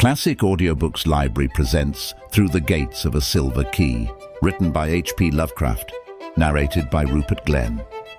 Classic Audiobooks Library presents Through the Gates of a Silver Key, written by H.P. Lovecraft, narrated by Rupert.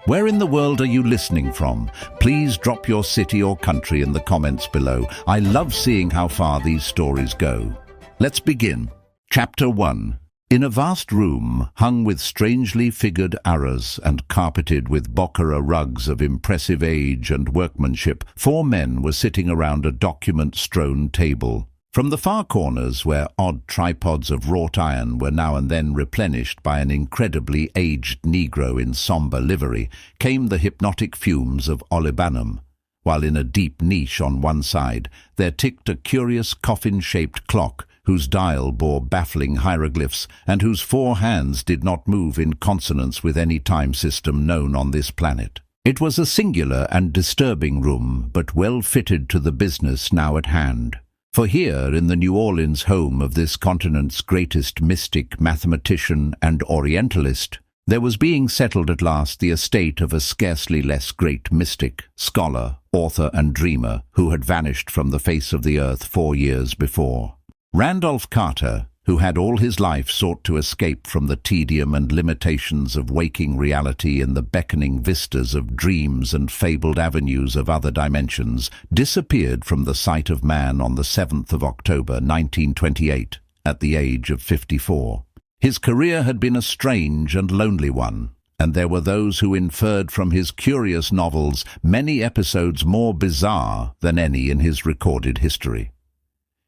Where in the world are you listening from? Please drop your city or country in the comments below. I love seeing how far these stories go. Let's begin. Chapter 1. In a vast room, hung with strangely figured arras and carpeted with Bokhara rugs of impressive age and workmanship, 4 men were sitting around a document-strewn table. From the far corners, where odd tripods of wrought iron were now and then replenished by an incredibly aged Negro in sombre livery, came the hypnotic fumes of olibanum, while in a deep niche on one side there ticked a curious coffin-shaped clock, whose dial bore baffling hieroglyphs, and whose 4 hands did not move in consonance with any time system known on this planet. It was a singular and disturbing room, but well fitted to the business now at hand. For here, in the New Orleans home of this continent's greatest mystic, mathematician, and Orientalist, there was being settled at last the estate of a scarcely less great mystic, scholar, author, and dreamer who had vanished from the face of the earth 4 years before. Randolph Carter, who had all his life sought to escape from the tedium and limitations of waking reality in the beckoning vistas of dreams and fabled avenues of other dimensions, disappeared from the sight of man on the 7th of October 1928, at the age of 54. His career had been a strange and lonely one, and there were those who inferred from his curious novels many episodes more bizarre than any in his recorded history.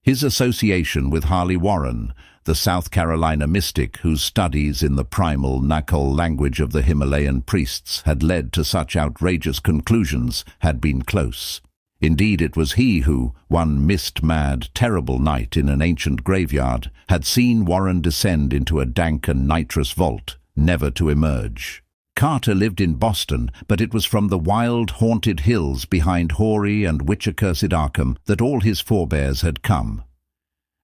His association with Harley Warren, the South Carolina mystic whose studies in the primal Nakul language of the Himalayan priests had led to such outrageous conclusions, had been close. Indeed, it was he who, one mist-mad, terrible night in an ancient graveyard, had seen Warren descend into a dank and nitrous vault, never to emerge. Carter lived in Boston, but it was from the wild, haunted hills behind hoary and witch-accursed Arkham that all his forebears had come.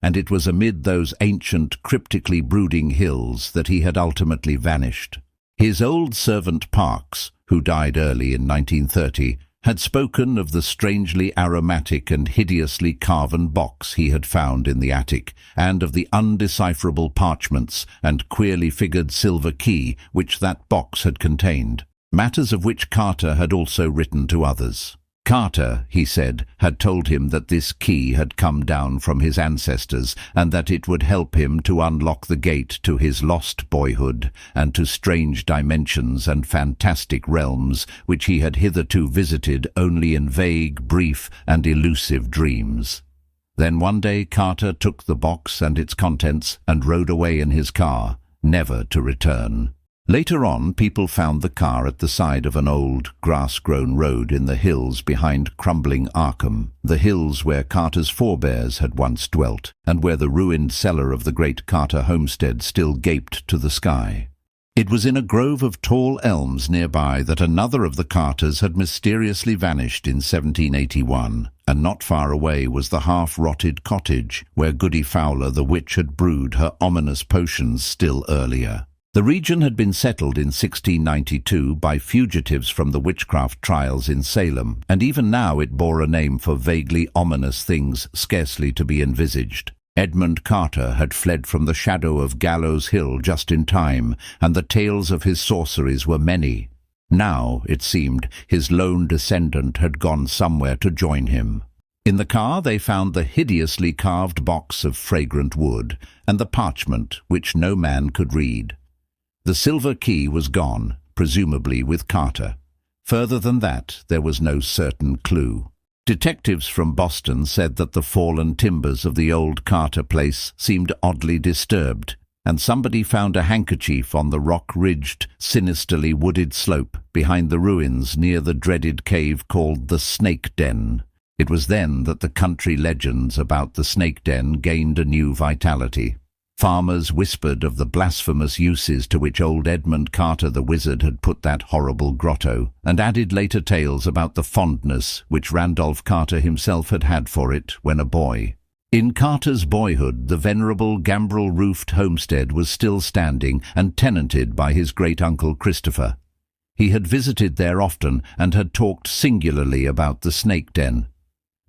And it was amid those ancient, cryptically brooding hills that he had ultimately vanished. His old servant Parks, who died early in 1930, had spoken of the strangely aromatic and hideously carven box he had found in the attic, and of the undecipherable parchments and queerly figured silver key which that box had contained, matters of which Carter had also written to others. Carter, he said, had told him that this key had come down from his ancestors, and that it would help him to unlock the gate to his lost boyhood, and to strange dimensions and fantastic realms which he had hitherto visited only in vague, brief, and elusive dreams. Then one day Carter took the box and its contents and rode away in his car, never to return. Later on, people found the car at the side of an old, grass-grown road in the hills behind crumbling Arkham, the hills where Carter's forebears had once dwelt, and where the ruined cellar of the great Carter homestead still gaped to the sky. It was in a grove of tall elms nearby that another of the Carters had mysteriously vanished in 1781, and not far away was the half-rotted cottage where Goody Fowler the witch had brewed her ominous potions still earlier. The region had been settled in 1692 by fugitives from the witchcraft trials in Salem, and even now it bore a name for vaguely ominous things scarcely to be envisaged. Edmund Carter had fled from the shadow of Gallows Hill just in time, and the tales of his sorceries were many. Now, it seemed, his lone descendant had gone somewhere to join him. In the car they found the hideously carved box of fragrant wood, and the parchment which no man could read. The silver key was gone, presumably with Carter. Further than that, there was no certain clue. Detectives from Boston said that the fallen timbers of the old Carter place seemed oddly disturbed, and somebody found a handkerchief on the rock-ridged, sinisterly wooded slope behind the ruins near the dreaded cave called the Snake Den. It was then that the country legends about the Snake Den gained a new vitality. Farmers whispered of the blasphemous uses to which old Edmund Carter the wizard had put that horrible grotto, and added later tales about the fondness which Randolph Carter himself had had for it when a boy. In Carter's boyhood, the venerable gambrel-roofed homestead was still standing and tenanted by his great-uncle Christopher. He had visited there often and had talked singularly about the Snake Den.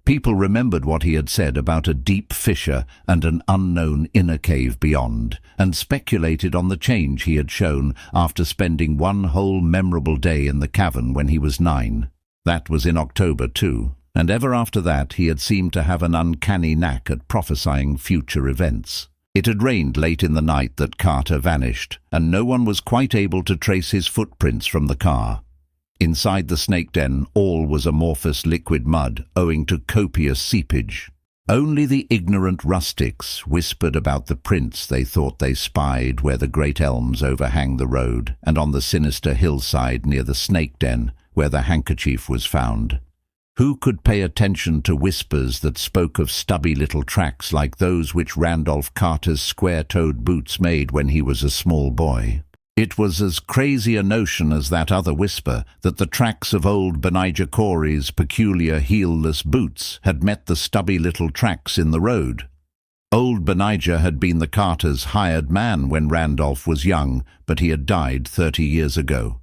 People remembered what he had said about a deep fissure and an unknown inner cave beyond, and speculated on the change he had shown after spending one whole memorable day in the cavern when he was 9. That was in October too, and ever after that he had seemed to have an uncanny knack at prophesying future events. It had rained late in the night that Carter vanished, and no one was quite able to trace his footprints from the car. Inside the snake den, all was amorphous liquid mud, owing to copious seepage. Only the ignorant rustics whispered about the prints they thought they spied where the great elms overhang the road, and on the sinister hillside near the snake den, where the handkerchief was found. Who could pay attention to whispers that spoke of stubby little tracks like those which Randolph Carter's square-toed boots made when he was a small boy? It was as crazy a notion as that other whisper that the tracks of old Benijah Corey's peculiar heelless boots had met the stubby little tracks in the road. Old Benijah had been the Carters' hired man when Randolph was young, but he had died 30 years ago.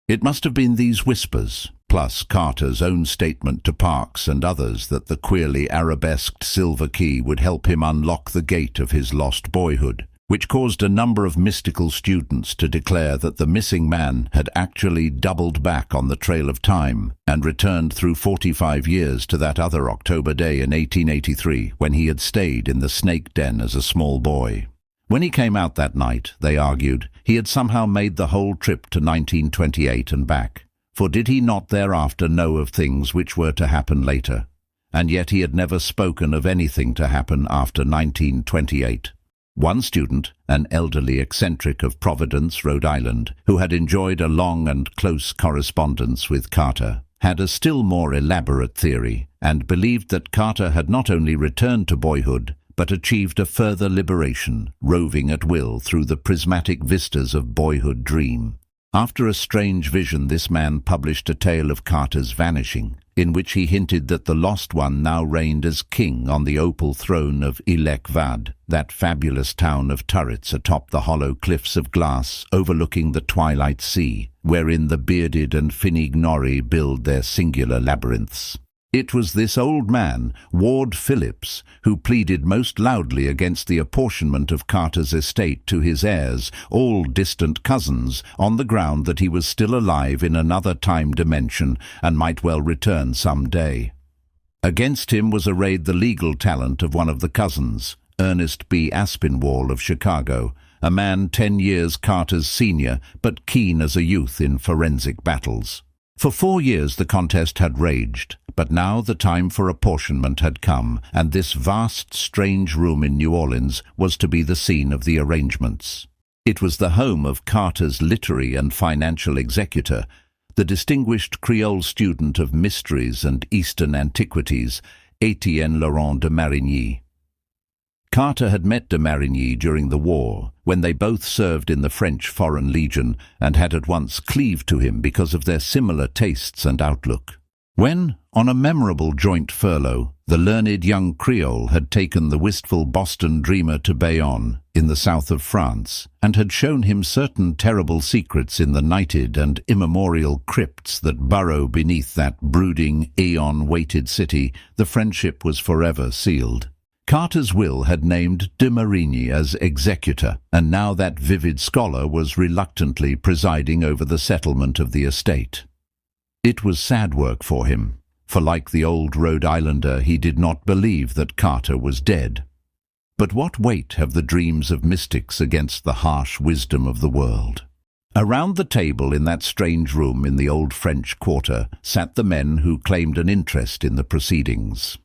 It must have been these whispers, plus Carter's own statement to Parks and others that the queerly arabesqued silver key would help him unlock the gate of his lost boyhood, which caused a number of mystical students to declare that the missing man had actually doubled back on the trail of time and returned through 45 years to that other October day in 1883 when he had stayed in the snake den as a small boy. When he came out that night, they argued, he had somehow made the whole trip to 1928 and back, for did he not thereafter know of things which were to happen later? And yet he had never spoken of anything to happen after 1928. One student, an elderly eccentric of Providence, Rhode Island, who had enjoyed a long and close correspondence with Carter, had a still more elaborate theory, and believed that Carter had not only returned to boyhood, but achieved a further liberation, roving at will through the prismatic vistas of boyhood dream. After a strange vision, this man published a tale of Carter's vanishing, in which he hinted that the lost one now reigned as king on the opal throne of Ilek Vad, that fabulous town of turrets atop the hollow cliffs of glass overlooking the twilight sea, wherein the bearded and Finignori build their singular labyrinths. It was this old man, Ward Phillips, who pleaded most loudly against the apportionment of Carter's estate to his heirs, all distant cousins, on the ground that he was still alive in another time dimension and might well return some day. Against him was arrayed the legal talent of one of the cousins, Ernest B. Aspinwall of Chicago, a man 10 years Carter's senior, but keen as a youth in forensic battles. For 4 years the contest had raged, but now the time for apportionment had come, and this vast, strange room in New Orleans was to be the scene of the arrangements. It was the home of Carter's literary and financial executor, the distinguished Creole student of mysteries and Eastern antiquities, Etienne Laurent de Marigny. Carter had met de Marigny during the war, when they both served in the French Foreign Legion, and had at once cleaved to him because of their similar tastes and outlook. When, on a memorable joint furlough, the learned young Creole had taken the wistful Boston dreamer to Bayonne, in the south of France, and had shown him certain terrible secrets in the nighted and immemorial crypts that burrow beneath that brooding, aeon-weighted city, the friendship was forever sealed. Carter's will had named de Marigny as executor, and now that vivid scholar was reluctantly presiding over the settlement of the estate. It was sad work for him, for like the old Rhode Islander, he did not believe that Carter was dead. But what weight have the dreams of mystics against the harsh wisdom of the world? Around the table in that strange room in the old French quarter sat the men who claimed an interest in the proceedings.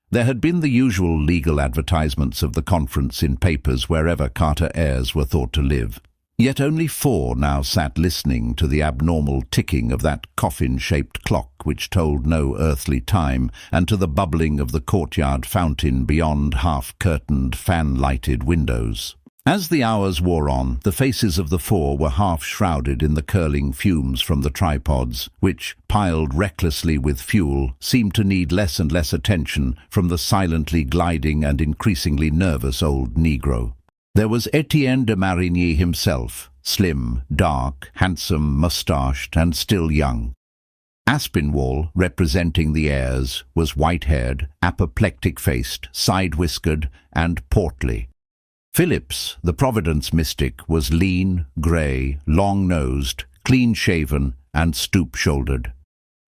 There had been the usual legal advertisements of the conference in papers wherever Carter heirs were thought to live. Yet only 4 now sat listening to the abnormal ticking of that coffin-shaped clock which told no earthly time, and to the bubbling of the courtyard fountain beyond half-curtained, fan-lighted windows. As the hours wore on, the faces of the 4 were half-shrouded in the curling fumes from the tripods, which, piled recklessly with fuel, seemed to need less and less attention from the silently gliding and increasingly nervous old Negro. There was Etienne de Marigny himself, slim, dark, handsome, moustached, and still young. Aspinwall, representing the heirs, was white-haired, apoplectic-faced, side-whiskered, and portly. Phillips, the Providence mystic, was lean, grey, long-nosed, clean-shaven, and stoop-shouldered.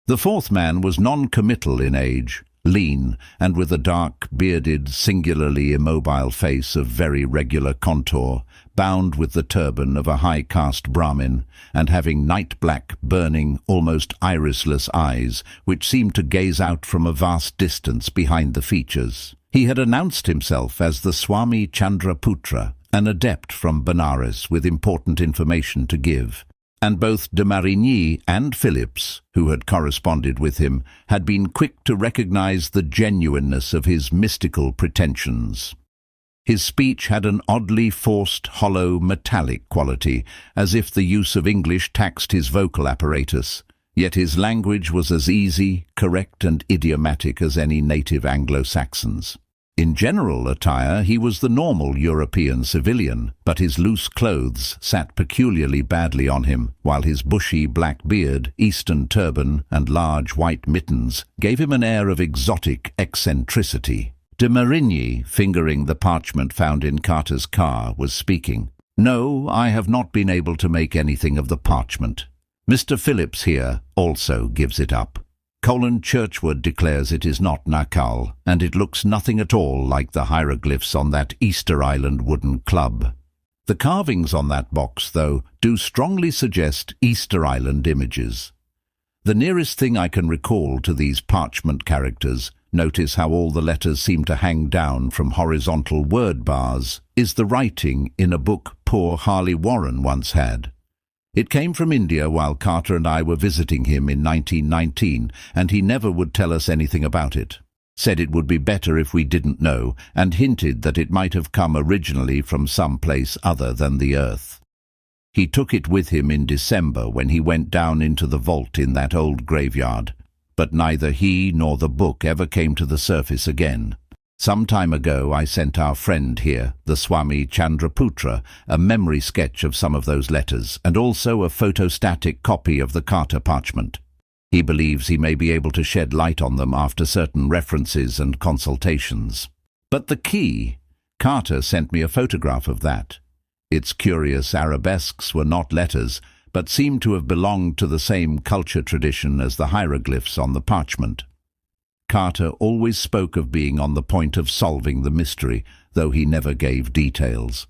The fourth man was non-committal in age, lean, and with a dark, bearded, singularly immobile face of very regular contour, bound with the turban of a high-caste Brahmin, and having night-black, burning, almost irisless eyes, which seemed to gaze out from a vast distance behind the features. He had announced himself as the Swami Chandraputra, an adept from Benares with important information to give, and both de Marigny and Phillips, who had corresponded with him, had been quick to recognize the genuineness of his mystical pretensions. His speech had an oddly forced, hollow, metallic quality, as if the use of English taxed his vocal apparatus, yet his language was as easy, correct, and idiomatic as any native Anglo-Saxon's. In general attire, he was the normal European civilian, but his loose clothes sat peculiarly badly on him, while his bushy black beard, Eastern turban, and large white mittens gave him an air of exotic eccentricity. De Marigny, fingering the parchment found in Carter's car, was speaking. "No, I have not been able to make anything of the parchment. Mr. Phillips here also gives it up. Colin Churchward declares it is not Nakal, and it looks nothing at all like the hieroglyphs on that Easter Island wooden club. The carvings on that box, though, do strongly suggest Easter Island images. The nearest thing I can recall to these parchment characters, notice how all the letters seem to hang down from horizontal word bars, is the writing in a book poor Harley Warren once had. It came from India while Carter and I were visiting him in 1919, and he never would tell us anything about it. Said it would be better if we didn't know, and hinted that it might have come originally from some place other than the earth. He took it with him in December when he went down into the vault in that old graveyard, but neither he nor the book ever came to the surface again. Some time ago I sent our friend here, the Swami Chandraputra, a memory sketch of some of those letters, and also a photostatic copy of the Carter parchment. He believes he may be able to shed light on them after certain references and consultations. But the key, Carter sent me a photograph of that. Its curious arabesques were not letters, but seemed to have belonged to the same culture tradition as the hieroglyphs on the parchment. Carter always spoke of being on the point of solving the mystery, though he never gave details.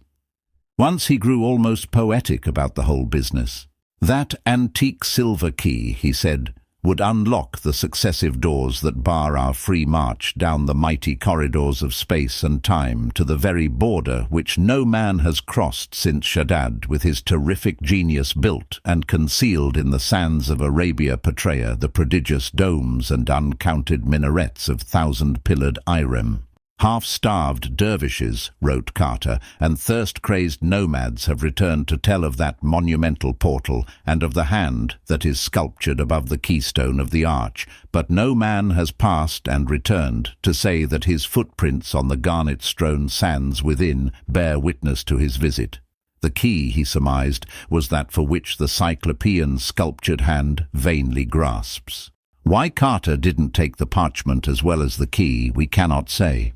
Once he grew almost poetic about the whole business. That antique silver key, he said, would unlock the successive doors that bar our free march down the mighty corridors of space and time to the very border which no man has crossed since Shaddad, with his terrific genius, built and concealed in the sands of Arabia Petraea the prodigious domes and uncounted minarets of thousand-pillared Irem. Half-starved dervishes, wrote Carter, and thirst-crazed nomads have returned to tell of that monumental portal and of the hand that is sculptured above the keystone of the arch, but no man has passed and returned to say that his footprints on the garnet-strewn sands within bear witness to his visit. The key, he surmised, was that for which the Cyclopean sculptured hand vainly grasps. Why Carter didn't take the parchment as well as the key, we cannot say.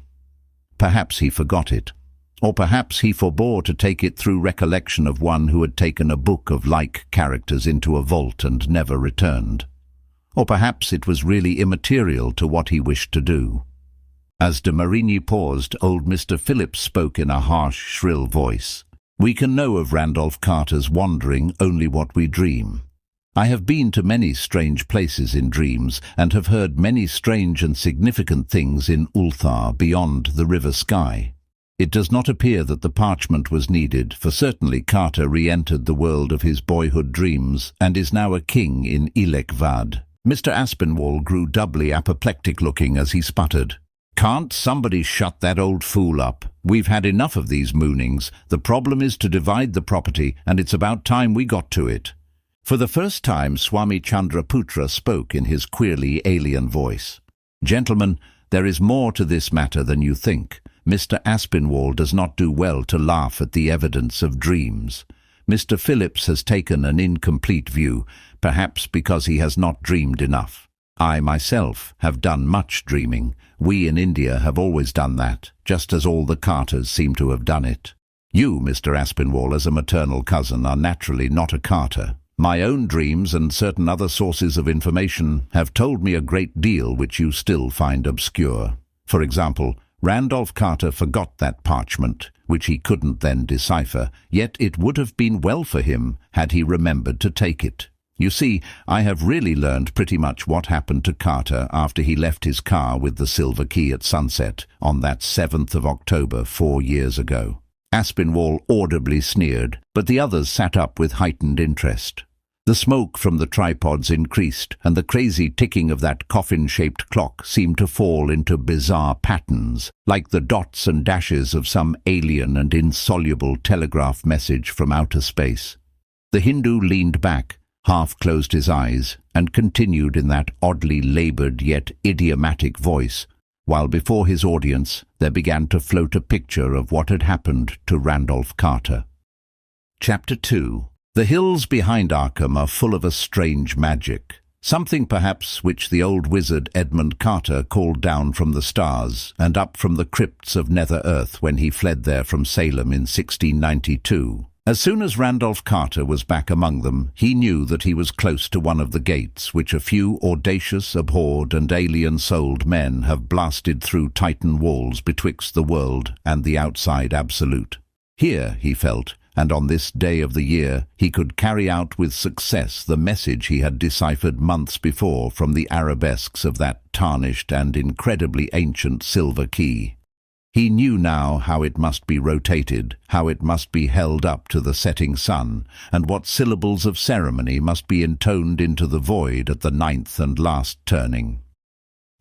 Perhaps he forgot it, or perhaps he forbore to take it through recollection of one who had taken a book of like characters into a vault and never returned. Or perhaps it was really immaterial to what he wished to do. As de Marigny paused, old Mr. Phillips spoke in a harsh, shrill voice. "We can know of Randolph Carter's wandering only what we dream. I have been to many strange places in dreams, and have heard many strange and significant things in Ulthar beyond the river Skye. It does not appear that the parchment was needed, for certainly Carter re-entered the world of his boyhood dreams, and is now a king in Ilek-Vad." Mr. Aspinwall grew doubly apoplectic-looking as he sputtered. "Can't somebody shut that old fool up? We've had enough of these moonings. The problem is to divide the property, and it's about time we got to it." For the first time, Swami Chandraputra spoke in his queerly alien voice. "Gentlemen, there is more to this matter than you think. Mr. Aspinwall does not do well to laugh at the evidence of dreams. Mr. Phillips has taken an incomplete view, perhaps because he has not dreamed enough. I myself have done much dreaming. We in India have always done that, just as all the Carters seem to have done it. You, Mr. Aspinwall, as a maternal cousin, are naturally not a Carter. My own dreams and certain other sources of information have told me a great deal which you still find obscure. For example, Randolph Carter forgot that parchment, which he couldn't then decipher, yet it would have been well for him had he remembered to take it. You see, I have really learned pretty much what happened to Carter after he left his car with the silver key at sunset on that 7th of October 4 years ago. Aspinwall audibly sneered, but the others sat up with heightened interest. The smoke from the tripods increased, and the crazy ticking of that coffin-shaped clock seemed to fall into bizarre patterns, like the dots and dashes of some alien and insoluble telegraph message from outer space. The Hindu leaned back, half-closed his eyes, and continued in that oddly laboured yet idiomatic voice, while before his audience there began to float a picture of what had happened to Randolph Carter. Chapter 2. The hills behind Arkham are full of a strange magic, something perhaps which the old wizard Edmund Carter called down from the stars and up from the crypts of nether earth when he fled there from Salem in 1692. As soon as Randolph Carter was back among them, he knew that he was close to one of the gates which a few audacious, abhorred and alien-souled men have blasted through Titan walls betwixt the world and the outside absolute. Here, he felt, and on this day of the year, he could carry out with success the message he had deciphered months before from the arabesques of that tarnished and incredibly ancient silver key. He knew now how it must be rotated, how it must be held up to the setting sun, and what syllables of ceremony must be intoned into the void at the 9th and last turning.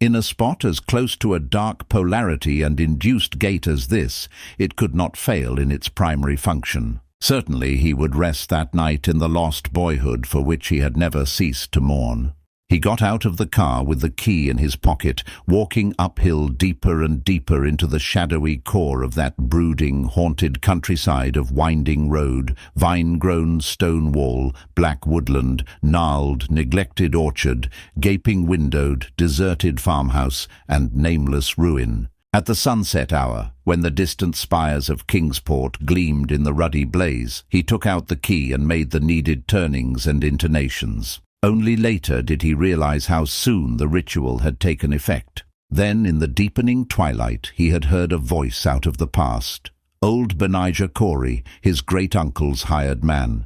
In a spot as close to a dark polarity and induced gate as this, it could not fail in its primary function. Certainly he would rest that night in the lost boyhood for which he had never ceased to mourn. He got out of the car with the key in his pocket, walking uphill deeper and deeper into the shadowy core of that brooding, haunted countryside of winding road, vine-grown stone wall, black woodland, gnarled, neglected orchard, gaping windowed, deserted farmhouse, and nameless ruin. At the sunset hour, when the distant spires of Kingsport gleamed in the ruddy blaze, he took out the key and made the needed turnings and intonations. Only later did he realize how soon the ritual had taken effect. Then, in the deepening twilight, he had heard a voice out of the past. Old Benijah Corey, his great-uncle's hired man.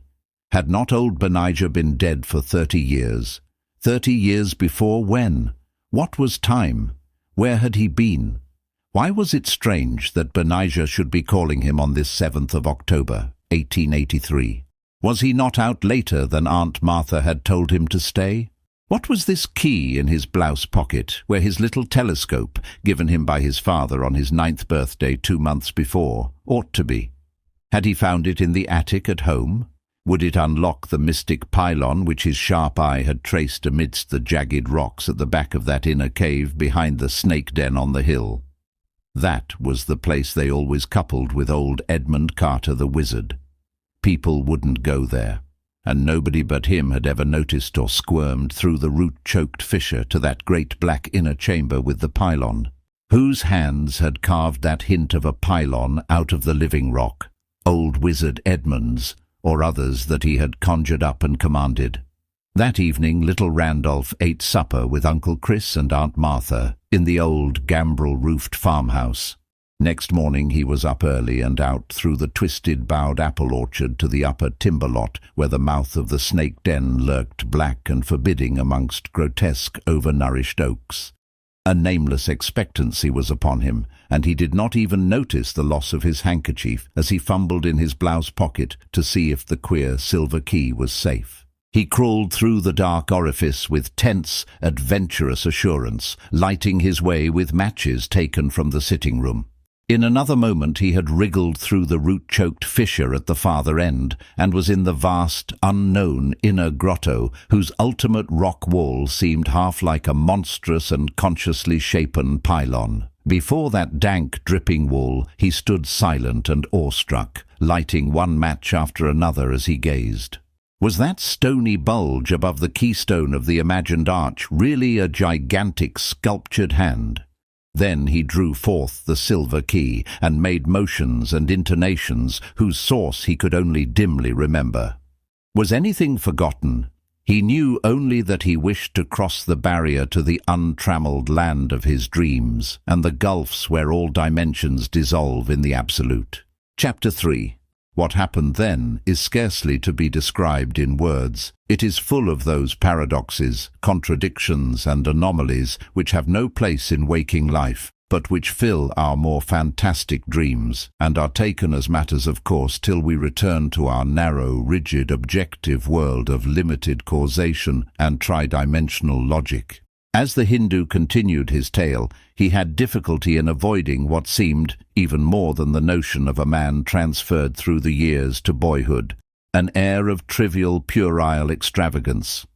Had not old Benijah been dead for 30 years? 30 years before when? What was time? Where had he been? Why was it strange that Benijah should be calling him on this 7th of October, 1883? Was he not out later than Aunt Martha had told him to stay? What was this key in his blouse pocket, where his little telescope, given him by his father on his 9th birthday 2 months before, ought to be? Had he found it in the attic at home? Would it unlock the mystic pylon which his sharp eye had traced amidst the jagged rocks at the back of that inner cave behind the snake den on the hill? That was the place they always coupled with old Edmund Carter the wizard. People wouldn't go there, and nobody but him had ever noticed or squirmed through the root-choked fissure to that great black inner chamber with the pylon. Whose hands had carved that hint of a pylon out of the living rock? Old wizard Edmund's, or others that he had conjured up and commanded? That evening little Randolph ate supper with Uncle Chris and Aunt Martha in the old gambrel-roofed farmhouse. Next morning he was up early and out through the twisted-boughed apple orchard to the upper timber lot where the mouth of the snake den lurked black and forbidding amongst grotesque, overnourished oaks. A nameless expectancy was upon him, and he did not even notice the loss of his handkerchief as he fumbled in his blouse pocket to see if the queer silver key was safe. He crawled through the dark orifice with tense, adventurous assurance, lighting his way with matches taken from the sitting room. In another moment he had wriggled through the root-choked fissure at the farther end and was in the vast, unknown inner grotto whose ultimate rock wall seemed half like a monstrous and consciously shapen pylon. Before that dank, dripping wall he stood silent and awestruck, lighting one match after another as he gazed. Was that stony bulge above the keystone of the imagined arch really a gigantic sculptured hand? Then he drew forth the silver key and made motions and intonations whose source he could only dimly remember. Was anything forgotten? He knew only that he wished to cross the barrier to the untrammeled land of his dreams and the gulfs where all dimensions dissolve in the absolute. Chapter 3. What happened then is scarcely to be described in words. It is full of those paradoxes, contradictions and anomalies which have no place in waking life, but which fill our more fantastic dreams, and are taken as matters of course till we return to our narrow, rigid, objective world of limited causation and tridimensional logic. As the Hindu continued his tale, he had difficulty in avoiding what seemed, even more than the notion of a man transferred through the years to boyhood, an air of trivial, puerile extravagance.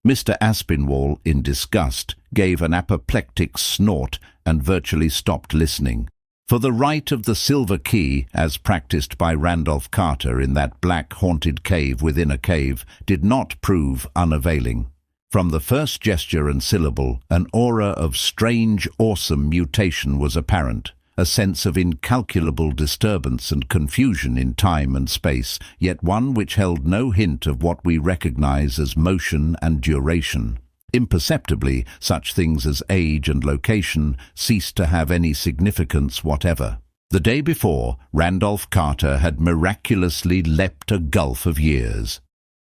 Mr. Aspinwall, in disgust, gave an apoplectic snort and virtually stopped listening. For the rite of the silver key, as practiced by Randolph Carter in that black haunted cave within a cave, did not prove unavailing. From the first gesture and syllable, an aura of strange, awesome mutation was apparent, a sense of incalculable disturbance and confusion in time and space, yet one which held no hint of what we recognize as motion and duration. Imperceptibly, such things as age and location ceased to have any significance whatever. The day before, Randolph Carter had miraculously leapt a gulf of years.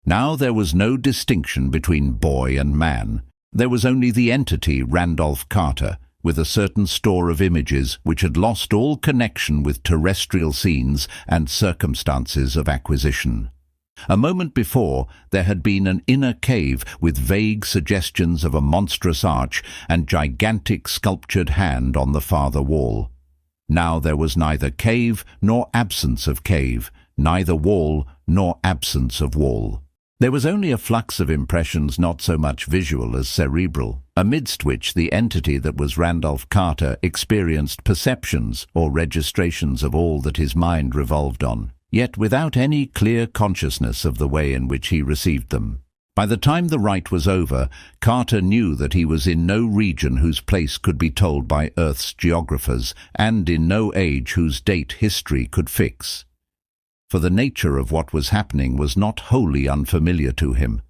Now there was no distinction between boy and man. There was only the entity Randolph Carter, with a certain store of images which had lost all connection with terrestrial scenes and circumstances of acquisition. A moment before, there had been an inner cave with vague suggestions of a monstrous arch and gigantic sculptured hand on the farther wall. Now there was neither cave nor absence of cave, neither wall nor absence of wall. There was only a flux of impressions not so much visual as cerebral, amidst which the entity that was Randolph Carter experienced perceptions or registrations of all that his mind revolved on, yet without any clear consciousness of the way in which he received them. By the time the rite was over, Carter knew that he was in no region whose place could be told by Earth's geographers, and in no age whose date history could fix. For the nature of what was happening was not wholly unfamiliar to him.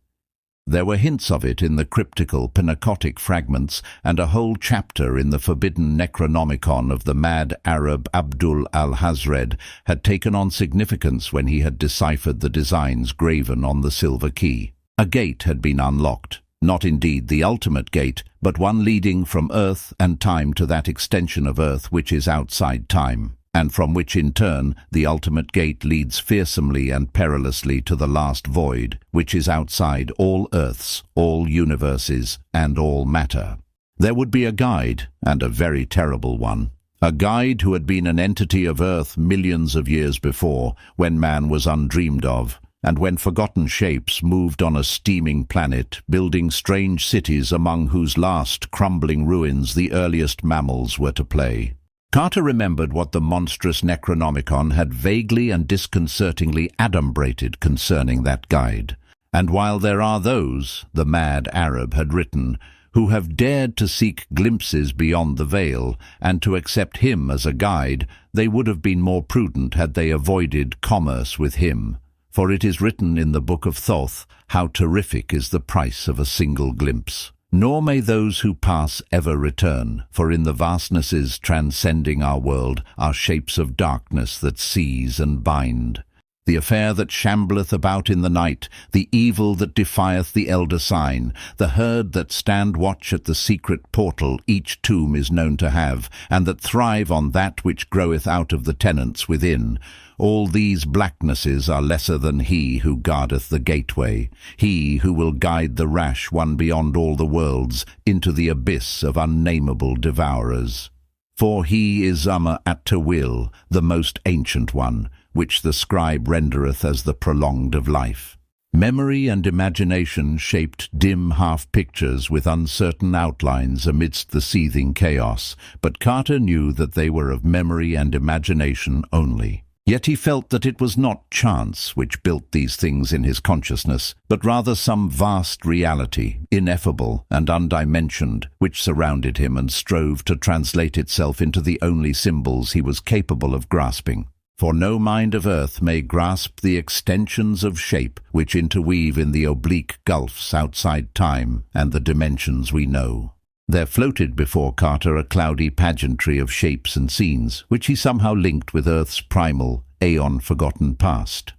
There were hints of it in the cryptical Pinacotic fragments, and a whole chapter in the forbidden Necronomicon of the mad Arab Abdul al-Hazred had taken on significance when he had deciphered the designs graven on the silver key. A gate had been unlocked, not indeed the ultimate gate, but one leading from earth and time to that extension of earth which is outside time, and from which in turn the ultimate gate leads fearsomely and perilously to the last void, which is outside all earths, all universes, and all matter. There would be a guide, and a very terrible one. A guide who had been an entity of earth millions of years before, when man was undreamed of, and when forgotten shapes moved on a steaming planet, building strange cities among whose last crumbling ruins the earliest mammals were to play. Carter remembered what the monstrous Necronomicon had vaguely and disconcertingly adumbrated concerning that guide. And while there are those, the mad Arab had written, who have dared to seek glimpses beyond the veil, and to accept him as a guide, they would have been more prudent had they avoided commerce with him. For it is written in the Book of Thoth, how terrific is the price of a single glimpse. Nor may those who pass ever return, for in the vastnesses transcending our world are shapes of darkness that seize and bind. The affair that shambleth about in the night, the evil that defieth the elder sign, the herd that stand watch at the secret portal each tomb is known to have, and that thrive on that which groweth out of the tenants within, all these blacknesses are lesser than he who guardeth the gateway, he who will guide the rash one beyond all the worlds into the abyss of unnameable devourers. For he is Amma-at-Tawil, the most ancient one, which the scribe rendereth as the prolonged of life. Memory and imagination shaped dim half-pictures with uncertain outlines amidst the seething chaos, but Carter knew that they were of memory and imagination only. Yet he felt that it was not chance which built these things in his consciousness, but rather some vast reality, ineffable and undimensioned, which surrounded him and strove to translate itself into the only symbols he was capable of grasping. For no mind of earth may grasp the extensions of shape which interweave in the oblique gulfs outside time and the dimensions we know. There floated before Carter a cloudy pageantry of shapes and scenes, which he somehow linked with Earth's primal, aeon-forgotten past.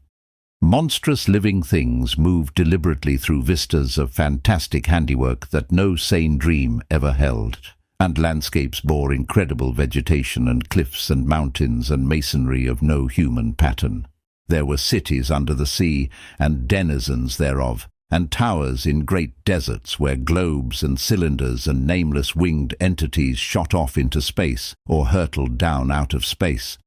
Monstrous living things moved deliberately through vistas of fantastic handiwork that no sane dream ever held, and landscapes bore incredible vegetation and cliffs and mountains and masonry of no human pattern. There were cities under the sea and denizens thereof, and towers in great deserts where globes and cylinders and nameless winged entities shot off into space or hurtled down out of space.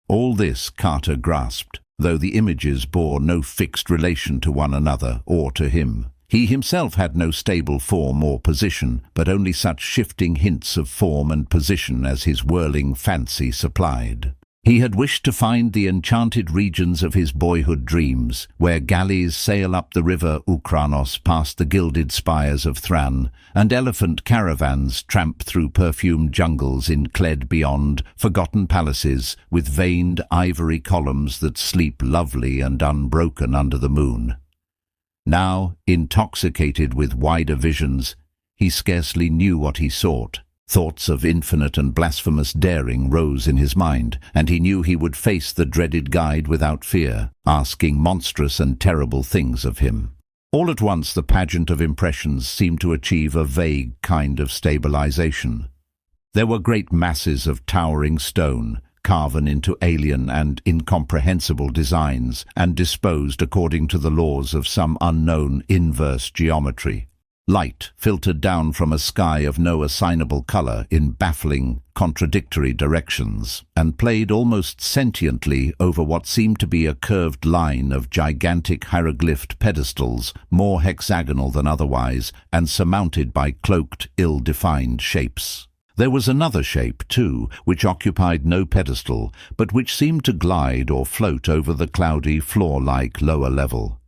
All this Carter grasped, though the images bore no fixed relation to one another or to him. He himself had no stable form or position, but only such shifting hints of form and position as his whirling fancy supplied. He had wished to find the enchanted regions of his boyhood dreams, where galleys sail up the river Ukranos past the gilded spires of Thran, and elephant caravans tramp through perfumed jungles in Cled beyond, forgotten palaces with veined ivory columns that sleep lovely and unbroken under the moon. Now, intoxicated with wider visions, he scarcely knew what he sought. Thoughts of infinite and blasphemous daring rose in his mind, and he knew he would face the dreaded guide without fear, asking monstrous and terrible things of him. All at once the pageant of impressions seemed to achieve a vague kind of stabilization. There were great masses of towering stone, carven into alien and incomprehensible designs, and disposed according to the laws of some unknown inverse geometry. Light filtered down from a sky of no assignable color in baffling, contradictory directions, and played almost sentiently over what seemed to be a curved line of gigantic hieroglyphed pedestals, more hexagonal than otherwise, and surmounted by cloaked, ill-defined shapes. There was another shape, too, which occupied no pedestal, but which seemed to glide or float over the cloudy, floor-like lower level.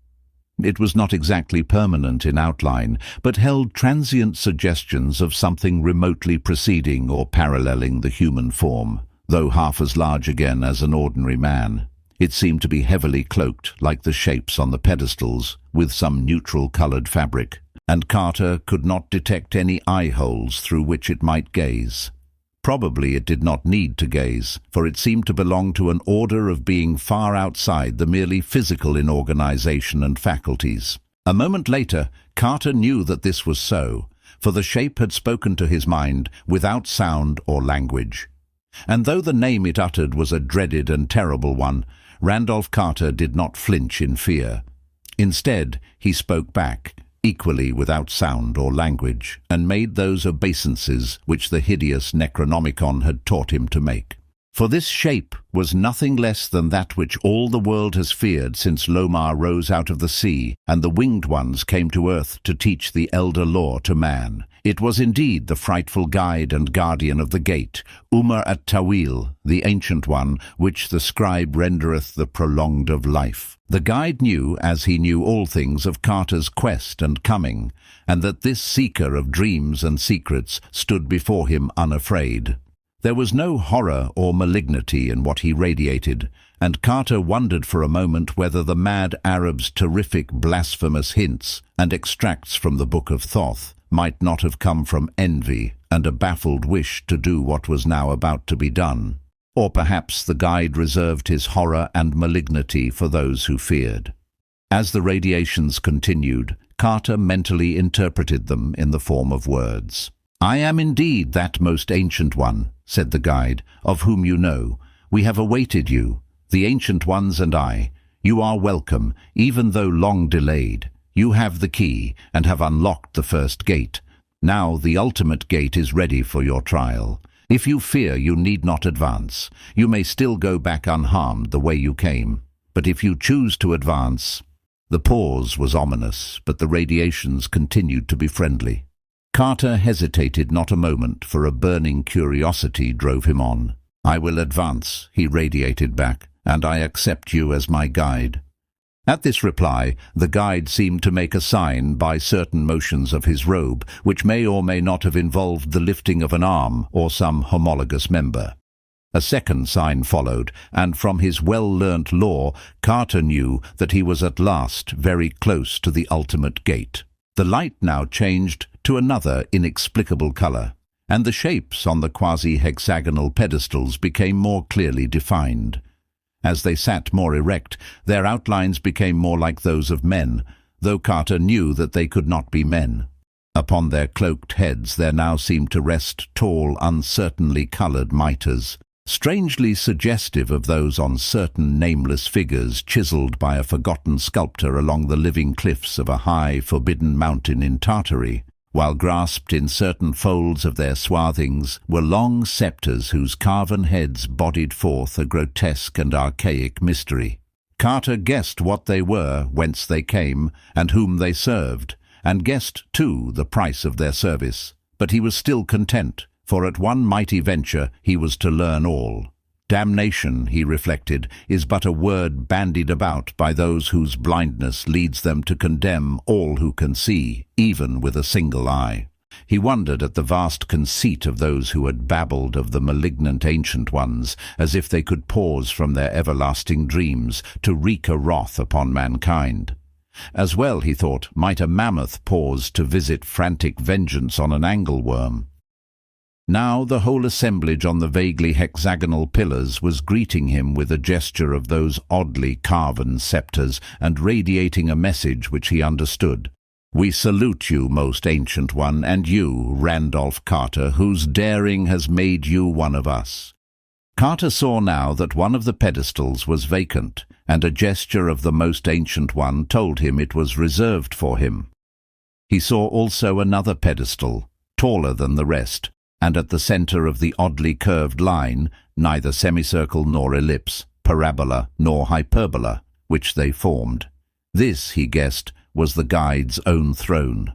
It was not exactly permanent in outline, but held transient suggestions of something remotely preceding or paralleling the human form, though half as large again as an ordinary man. It seemed to be heavily cloaked, like the shapes on the pedestals, with some neutral-colored fabric, and Carter could not detect any eye-holes through which it might gaze. Probably it did not need to gaze, for it seemed to belong to an order of being far outside the merely physical in organization and faculties. A moment later, Carter knew that this was so, for the shape had spoken to his mind without sound or language. And though the name it uttered was a dreaded and terrible one, Randolph Carter did not flinch in fear. Instead, he spoke back, equally without sound or language, and made those obeisances which the hideous Necronomicon had taught him to make. For this shape was nothing less than that which all the world has feared since Lomar rose out of the sea, and the winged ones came to earth to teach the elder law to man. It was indeed the frightful guide and guardian of the gate, Umar at-Tawil, the ancient one, which the scribe rendereth the prolonged of life. The guide knew, as he knew all things, of Carter's quest and coming, and that this seeker of dreams and secrets stood before him unafraid. There was no horror or malignity in what he radiated, and Carter wondered for a moment whether the mad Arab's terrific blasphemous hints and extracts from the Book of Thoth might not have come from envy and a baffled wish to do what was now about to be done. Or perhaps the guide reserved his horror and malignity for those who feared. As the radiations continued, Carter mentally interpreted them in the form of words. "I am indeed that most ancient one," said the guide, "of whom you know. We have awaited you, the ancient ones and I. You are welcome, even though long delayed. You have the key, and have unlocked the first gate. Now the ultimate gate is ready for your trial. If you fear, you need not advance. You may still go back unharmed the way you came. But if you choose to advance—" The pause was ominous, but the radiations continued to be friendly. Carter hesitated not a moment, for a burning curiosity drove him on. "I will advance," he radiated back, and I accept you as my guide." At this reply, the guide seemed to make a sign by certain motions of his robe, which may or may not have involved the lifting of an arm or some homologous member. A second sign followed, and from his well-learnt lore, Carter knew that he was at last very close to the ultimate gate. The light now changed to another inexplicable colour, and the shapes on the quasi-hexagonal pedestals became more clearly defined. As they sat more erect, their outlines became more like those of men, though Carter knew that they could not be men. Upon their cloaked heads there now seemed to rest tall, uncertainly coloured mitres, strangely suggestive of those on certain nameless figures chiselled by a forgotten sculptor along the living cliffs of a high, forbidden mountain in Tartary, while grasped in certain folds of their swathings were long sceptres whose carven heads bodied forth a grotesque and archaic mystery. Carter guessed what they were, whence they came, and whom they served, and guessed, too, the price of their service. But he was still content, for at one mighty venture he was to learn all. Damnation, he reflected, is but a word bandied about by those whose blindness leads them to condemn all who can see, even with a single eye. He wondered at the vast conceit of those who had babbled of the malignant ancient ones, as if they could pause from their everlasting dreams to wreak a wrath upon mankind. As well, he thought, might a mammoth pause to visit frantic vengeance on an angleworm. Now the whole assemblage on the vaguely hexagonal pillars was greeting him with a gesture of those oddly carven sceptres and radiating a message which he understood. "We salute you, most ancient one, and you, Randolph Carter, whose daring has made you one of us." Carter saw now that one of the pedestals was vacant, and a gesture of the most ancient one told him it was reserved for him. He saw also another pedestal, taller than the rest, and at the centre of the oddly curved line, neither semicircle nor ellipse, parabola nor hyperbola, which they formed. This, he guessed, was the guide's own throne.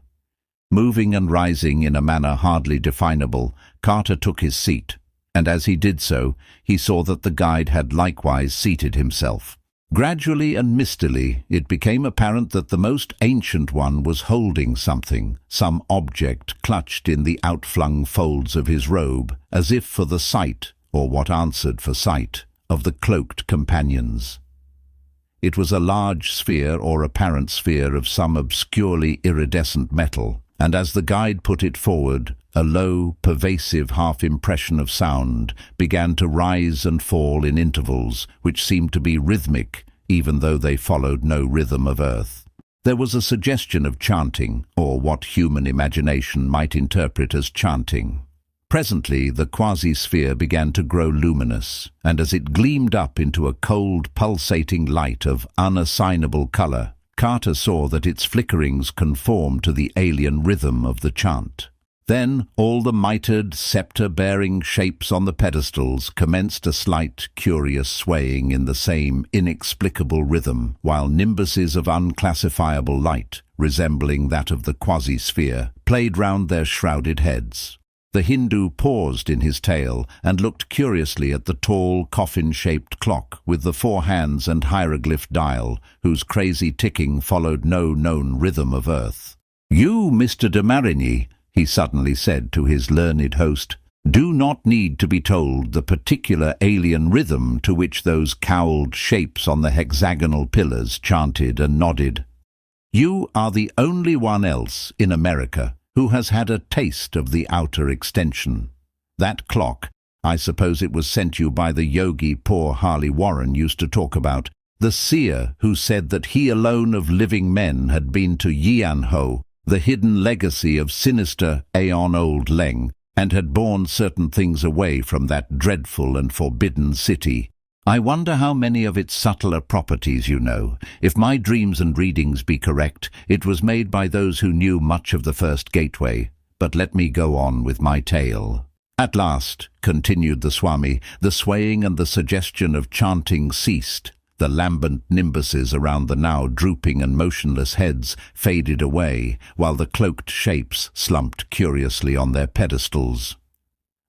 Moving and rising in a manner hardly definable, Carter took his seat, and as he did so, he saw that the guide had likewise seated himself. Gradually and mistily, it became apparent that the most ancient one was holding something, some object clutched in the outflung folds of his robe, as if for the sight, or what answered for sight, of the cloaked companions. It was a large sphere or apparent sphere of some obscurely iridescent metal, and as the guide put it forward, a low, pervasive half-impression of sound began to rise and fall in intervals which seemed to be rhythmic, even though they followed no rhythm of earth. There was a suggestion of chanting, or what human imagination might interpret as chanting. Presently the quasi-sphere began to grow luminous, and as it gleamed up into a cold, pulsating light of unassignable colour, Carter saw that its flickerings conformed to the alien rhythm of the chant. Then all the mitred, sceptre-bearing shapes on the pedestals commenced a slight, curious swaying in the same inexplicable rhythm, while nimbuses of unclassifiable light, resembling that of the quasi-sphere, played round their shrouded heads. The Hindu paused in his tale and looked curiously at the tall, coffin-shaped clock with the 4 hands and hieroglyph dial, whose crazy ticking followed no known rhythm of earth. "You, Mr. de Marigny," he suddenly said to his learned host, "do not need to be told the particular alien rhythm to which those cowled shapes on the hexagonal pillars chanted and nodded. You are the only one else in America who has had a taste of the outer extension. That clock, I suppose it was sent you by the yogi poor Harley Warren used to talk about, the seer who said that he alone of living men had been to Yian-ho, the hidden legacy of sinister aeon-old Leng, and had borne certain things away from that dreadful and forbidden city. I wonder how many of its subtler properties you know. If my dreams and readings be correct, it was made by those who knew much of the first gateway. But let me go on with my tale. At last, continued the Swami, the swaying and the suggestion of chanting ceased. The lambent nimbuses around the now drooping and motionless heads faded away, while the cloaked shapes slumped curiously on their pedestals.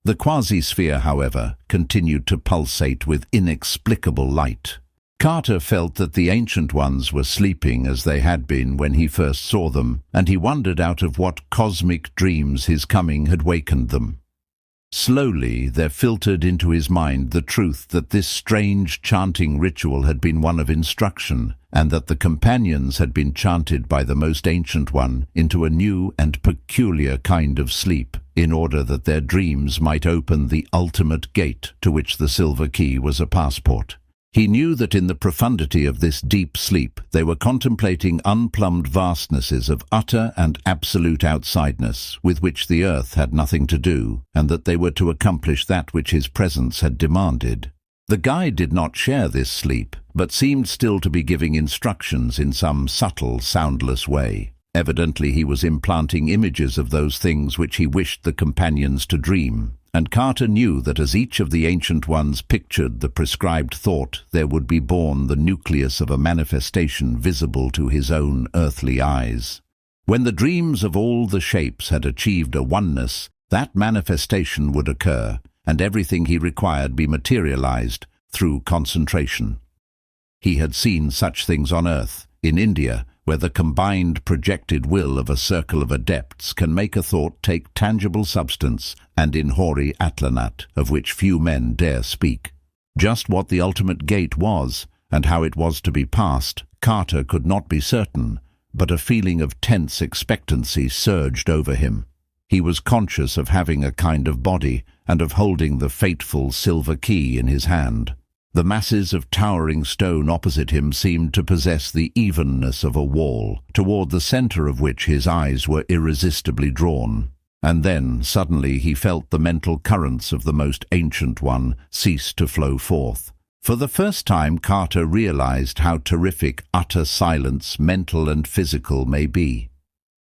The quasi-sphere, however, continued to pulsate with inexplicable light. Carter felt that the Ancient Ones were sleeping as they had been when he first saw them, and he wondered out of what cosmic dreams his coming had wakened them. Slowly there filtered into his mind the truth that this strange chanting ritual had been one of instruction, and that the companions had been chanted by the most Ancient One into a new and peculiar kind of sleep, in order that their dreams might open the ultimate gate to which the silver key was a passport. He knew that in the profundity of this deep sleep they were contemplating unplumbed vastnesses of utter and absolute outsideness with which the earth had nothing to do, and that they were to accomplish that which his presence had demanded. The guide did not share this sleep, but seemed still to be giving instructions in some subtle, soundless way. Evidently he was implanting images of those things which he wished the companions to dream, and Carter knew that as each of the Ancient Ones pictured the prescribed thought, there would be born the nucleus of a manifestation visible to his own earthly eyes. When the dreams of all the shapes had achieved a oneness, that manifestation would occur, and everything he required be materialized through concentration. He had seen such things on Earth, in India, where the combined projected will of a circle of adepts can make a thought take tangible substance, and in hoary Atlanat, of which few men dare speak. Just what the ultimate gate was, and how it was to be passed, Carter could not be certain, but a feeling of tense expectancy surged over him. He was conscious of having a kind of body, and of holding the fateful silver key in his hand. The masses of towering stone opposite him seemed to possess the evenness of a wall, toward the center of which his eyes were irresistibly drawn. And then, suddenly, he felt the mental currents of the most Ancient One cease to flow forth. For the first time, Carter realized how terrific utter silence, mental and physical, may be.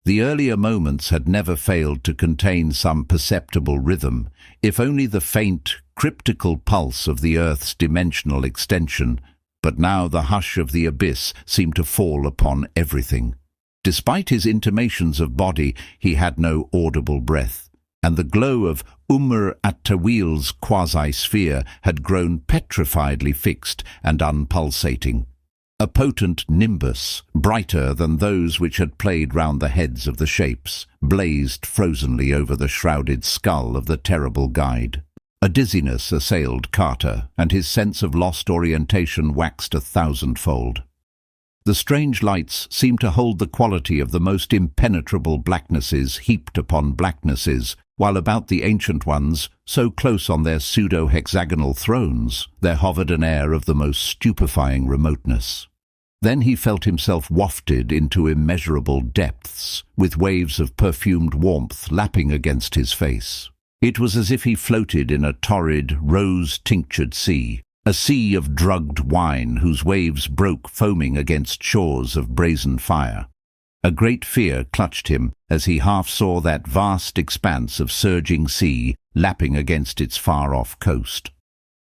The earlier moments had never failed to contain some perceptible rhythm, if only the faint, cryptical pulse of the Earth's dimensional extension, but now the hush of the abyss seemed to fall upon everything. Despite his intimations of body, he had no audible breath, and the glow of At-Tawil's quasi-sphere had grown petrifiedly fixed and unpulsating. A potent nimbus, brighter than those which had played round the heads of the shapes, blazed frozenly over the shrouded skull of the terrible guide. A dizziness assailed Carter, and his sense of lost orientation waxed 1,000-fold. The strange lights seemed to hold the quality of the most impenetrable blacknesses heaped upon blacknesses, while about the Ancient Ones, so close on their pseudo-hexagonal thrones, there hovered an air of the most stupefying remoteness. Then he felt himself wafted into immeasurable depths, with waves of perfumed warmth lapping against his face. It was as if he floated in a torrid, rose-tinctured sea, a sea of drugged wine whose waves broke foaming against shores of brazen fire. A great fear clutched him as he half saw that vast expanse of surging sea lapping against its far-off coast.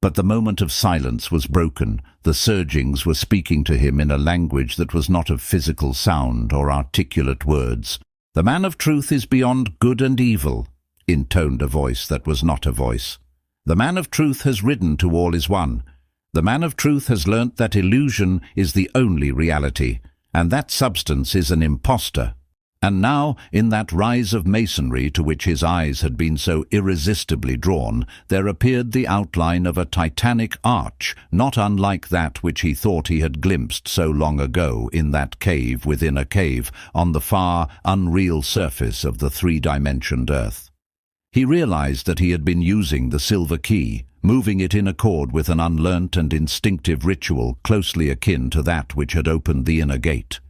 But the moment of silence was broken. The surgings were speaking to him in a language that was not of physical sound or articulate words. "The man of truth is beyond good and evil," intoned a voice that was not a voice. "The man of truth has ridden to all is one. The man of truth has learnt that illusion is the only reality, and that substance is an impostor." And now, in that rise of masonry to which his eyes had been so irresistibly drawn, there appeared the outline of a titanic arch, not unlike that which he thought he had glimpsed so long ago in that cave within a cave, on the far, unreal surface of the three-dimensioned earth. He realized that he had been using the silver key, moving it in accord with an unlearnt and instinctive ritual closely akin to that which had opened the inner gate.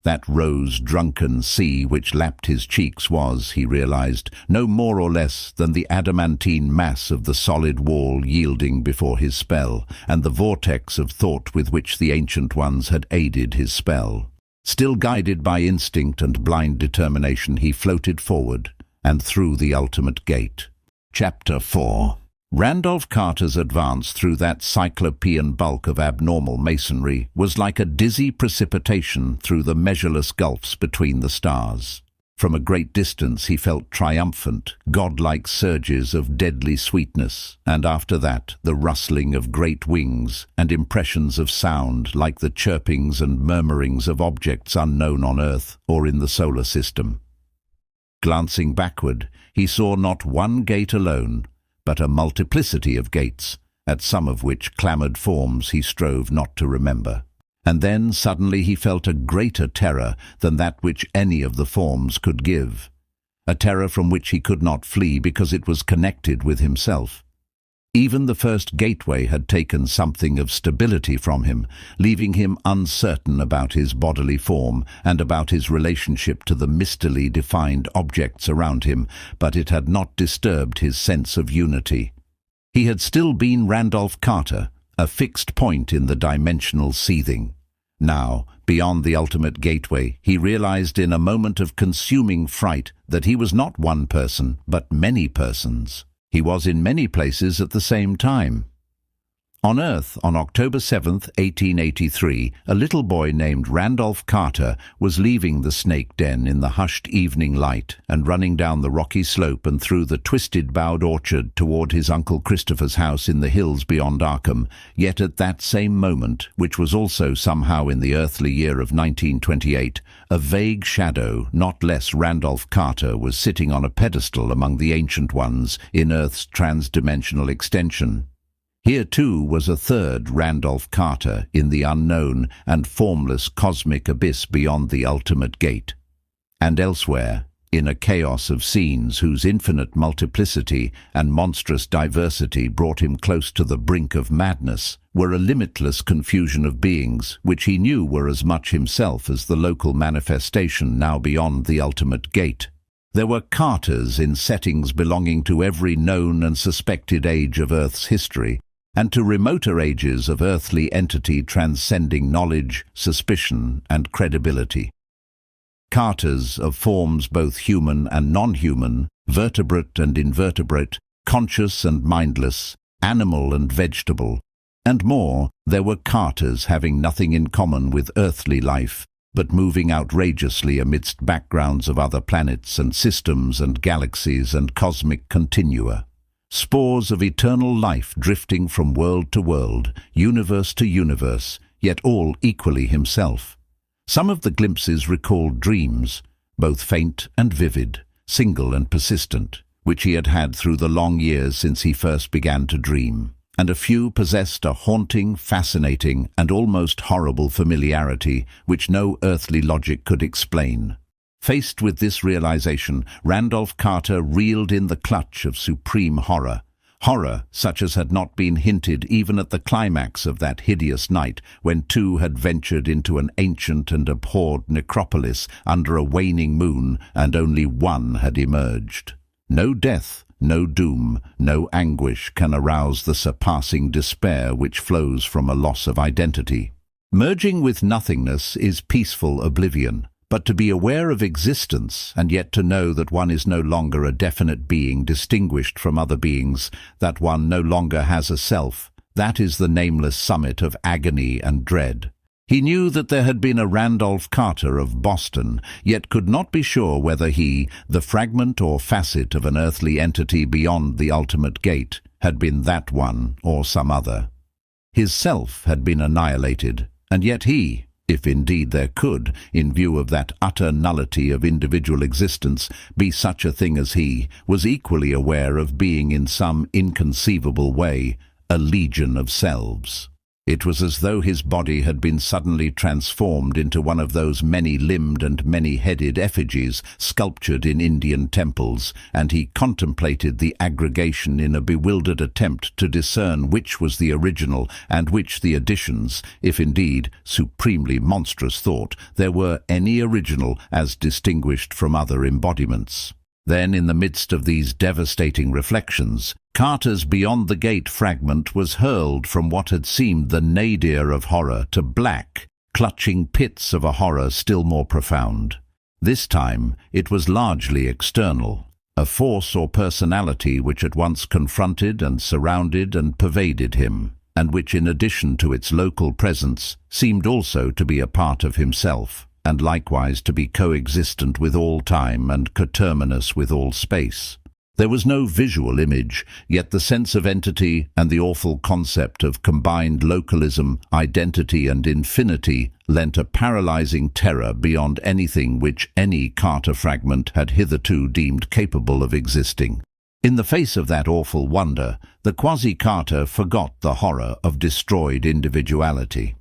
That rose-drunken sea which lapped his cheeks was, he realized, no more or less than the adamantine mass of the solid wall yielding before his spell, and the vortex of thought with which the Ancient Ones had aided his spell. Still guided by instinct and blind determination, he floated forward and through the ultimate gate. Chapter 4. Randolph Carter's advance through that cyclopean bulk of abnormal masonry was like a dizzy precipitation through the measureless gulfs between the stars. From a great distance he felt triumphant, godlike surges of deadly sweetness, and after that the rustling of great wings and impressions of sound like the chirpings and murmurings of objects unknown on Earth or in the solar system. Glancing backward, he saw not one gate alone, but a multiplicity of gates, at some of which clamoured forms he strove not to remember. And then suddenly he felt a greater terror than that which any of the forms could give, a terror from which he could not flee because it was connected with himself. Even the first gateway had taken something of stability from him, leaving him uncertain about his bodily form and about his relationship to the mistily defined objects around him, but it had not disturbed his sense of unity. He had still been Randolph Carter, a fixed point in the dimensional seething. Now, beyond the ultimate gateway, he realized in a moment of consuming fright that he was not one person, but many persons. He was in many places at the same time. On Earth, on October 7th, 1883, a little boy named Randolph Carter was leaving the snake den in the hushed evening light and running down the rocky slope and through the twisted-boughed orchard toward his Uncle Christopher's house in the hills beyond Arkham. Yet at that same moment, which was also somehow in the earthly year of 1928, a vague shadow, not less Randolph Carter, was sitting on a pedestal among the ancient ones in Earth's trans-dimensional extension. Here, too, was a third Randolph Carter in the unknown and formless cosmic abyss beyond the ultimate gate. And elsewhere, in a chaos of scenes whose infinite multiplicity and monstrous diversity brought him close to the brink of madness, were a limitless confusion of beings which he knew were as much himself as the local manifestation now beyond the ultimate gate. There were Carters in settings belonging to every known and suspected age of Earth's history, and to remoter ages of earthly entity transcending knowledge, suspicion, and credibility. Carters of forms both human and non-human, vertebrate and invertebrate, conscious and mindless, animal and vegetable, and more. There were Carters having nothing in common with earthly life, but moving outrageously amidst backgrounds of other planets and systems and galaxies and cosmic continua. Spores of eternal life drifting from world to world, universe to universe, yet all equally himself. Some of the glimpses recalled dreams, both faint and vivid, single and persistent, which he had had through the long years since he first began to dream, and a few possessed a haunting, fascinating, and almost horrible familiarity which no earthly logic could explain. Faced with this realization, Randolph Carter reeled in the clutch of supreme horror. Horror such as had not been hinted even at the climax of that hideous night when two had ventured into an ancient and abhorred necropolis under a waning moon and only one had emerged. No death, no doom, no anguish can arouse the surpassing despair which flows from a loss of identity. Merging with nothingness is peaceful oblivion. But to be aware of existence and yet to know that one is no longer a definite being distinguished from other beings, that one no longer has a self, that is the nameless summit of agony and dread. He knew that there had been a Randolph Carter of Boston, yet could not be sure whether he, the fragment or facet of an earthly entity beyond the ultimate gate, had been that one or some other. His self had been annihilated, and yet he, if indeed there could, in view of that utter nullity of individual existence, be such a thing as he, was equally aware of being in some inconceivable way a legion of selves. It was as though his body had been suddenly transformed into one of those many-limbed and many-headed effigies sculptured in Indian temples, and he contemplated the aggregation in a bewildered attempt to discern which was the original and which the additions, if indeed, supremely monstrous thought, there were any original as distinguished from other embodiments. Then, in the midst of these devastating reflections, Carter's Beyond the Gate fragment was hurled from what had seemed the nadir of horror to black, clutching pits of a horror still more profound. This time, it was largely external, a force or personality which at once confronted and surrounded and pervaded him, and which, in addition to its local presence, seemed also to be a part of himself. and likewise to be coexistent with all time and coterminous with all space. There was no visual image, yet the sense of entity and the awful concept of combined localism, identity and infinity lent a paralyzing terror beyond anything which any Carter fragment had hitherto deemed capable of existing. In the face of that awful wonder, the quasi-Carter forgot the horror of destroyed individuality.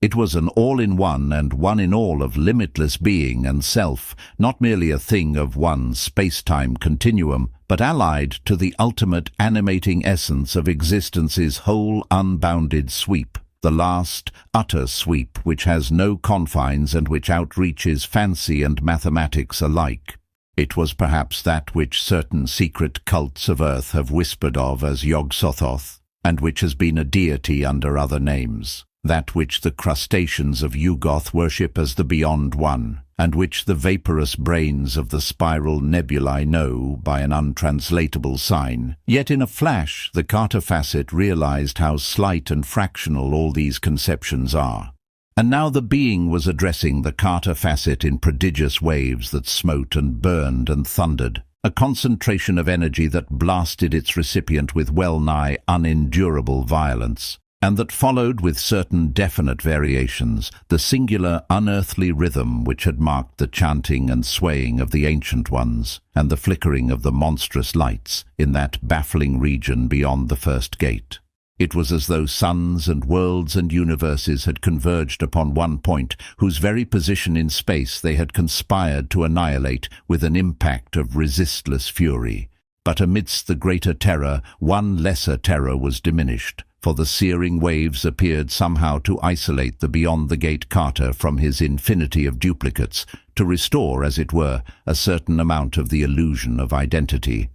It was an all-in-one and one-in-all of limitless being and self, not merely a thing of one space-time continuum, but allied to the ultimate animating essence of existence's whole unbounded sweep, the last, utter sweep which has no confines and which outreaches fancy and mathematics alike. It was perhaps that which certain secret cults of Earth have whispered of as Yog-Sothoth, and which has been a deity under other names. That which the crustaceans of Yugoth worship as the Beyond One, and which the vaporous brains of the spiral nebulae know by an untranslatable sign. Yet in a flash, the Carter facet realized how slight and fractional all these conceptions are. And now the being was addressing the Carter facet in prodigious waves that smote and burned and thundered, a concentration of energy that blasted its recipient with well-nigh unendurable violence, and that followed with certain definite variations the singular unearthly rhythm which had marked the chanting and swaying of the Ancient Ones, and the flickering of the monstrous lights in that baffling region beyond the first gate. It was as though suns and worlds and universes had converged upon one point, whose very position in space they had conspired to annihilate with an impact of resistless fury. But amidst the greater terror, one lesser terror was diminished, for the searing waves appeared somehow to isolate the beyond-the-gate Carter from his infinity of duplicates, to restore, as it were, a certain amount of the illusion of identity.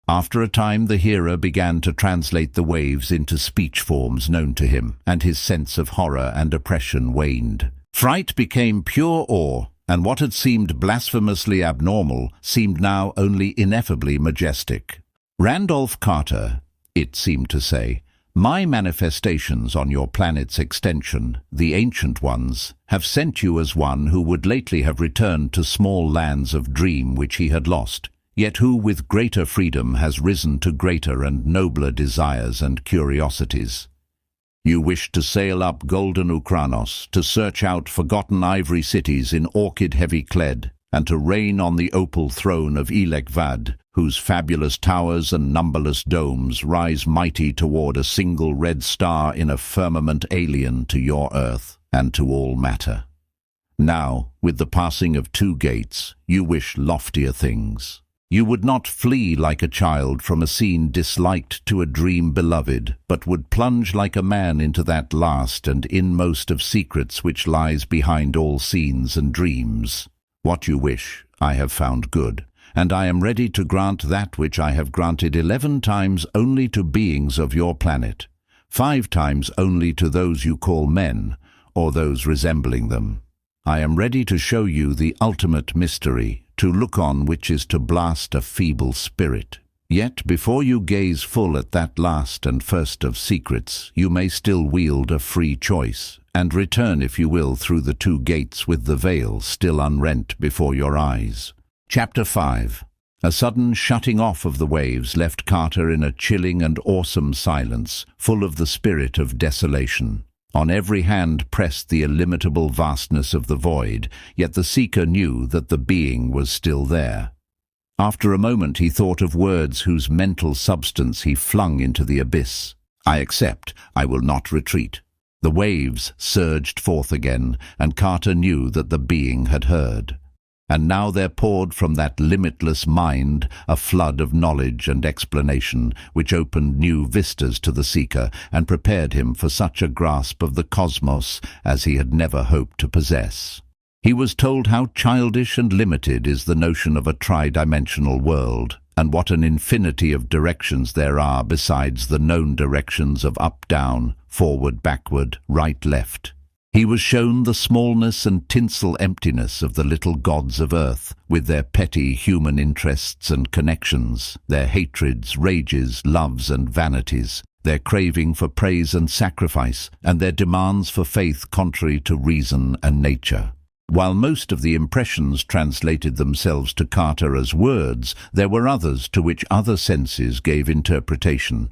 After a time the hearer began to translate the waves into speech forms known to him, and his sense of horror and oppression waned. Fright became pure awe, and what had seemed blasphemously abnormal seemed now only ineffably majestic. Randolph Carter, it seemed to say, my manifestations on your planet's extension, the Ancient Ones, have sent you as one who would lately have returned to small lands of dream which he had lost, yet who with greater freedom has risen to greater and nobler desires and curiosities. You wish to sail up golden Ukranos, to search out forgotten ivory cities in orchid-heavy Cled, and to reign on the opal throne of Elekvad, whose fabulous towers and numberless domes rise mighty toward a single red star in a firmament alien to your earth and to all matter. Now, with the passing of 2 gates, you wish loftier things. You would not flee like a child from a scene disliked to a dream beloved, but would plunge like a man into that last and inmost of secrets which lies behind all scenes and dreams. What you wish, I have found good, and I am ready to grant that which I have granted 11 times only to beings of your planet, 5 times only to those you call men, or those resembling them. I am ready to show you the ultimate mystery, to look on which is to blast a feeble spirit. Yet before you gaze full at that last and first of secrets, you may still wield a free choice, and return, if you will, through the 2 gates with the veil still unrent before your eyes. Chapter 5. A sudden shutting off of the waves left Carter in a chilling and awesome silence, full of the spirit of desolation. On every hand pressed the illimitable vastness of the void, yet the seeker knew that the being was still there. After a moment he thought of words whose mental substance he flung into the abyss. I accept, I will not retreat. The waves surged forth again, and Carter knew that the being had heard. And now there poured from that limitless mind a flood of knowledge and explanation, which opened new vistas to the seeker and prepared him for such a grasp of the cosmos as he had never hoped to possess. He was told how childish and limited is the notion of a tri-dimensional world, and what an infinity of directions there are besides the known directions of up-down, forward-backward, right-left. He was shown the smallness and tinsel emptiness of the little gods of earth, with their petty human interests and connections, their hatreds, rages, loves and vanities, their craving for praise and sacrifice, and their demands for faith contrary to reason and nature. While most of the impressions translated themselves to Carter as words, there were others to which other senses gave interpretation.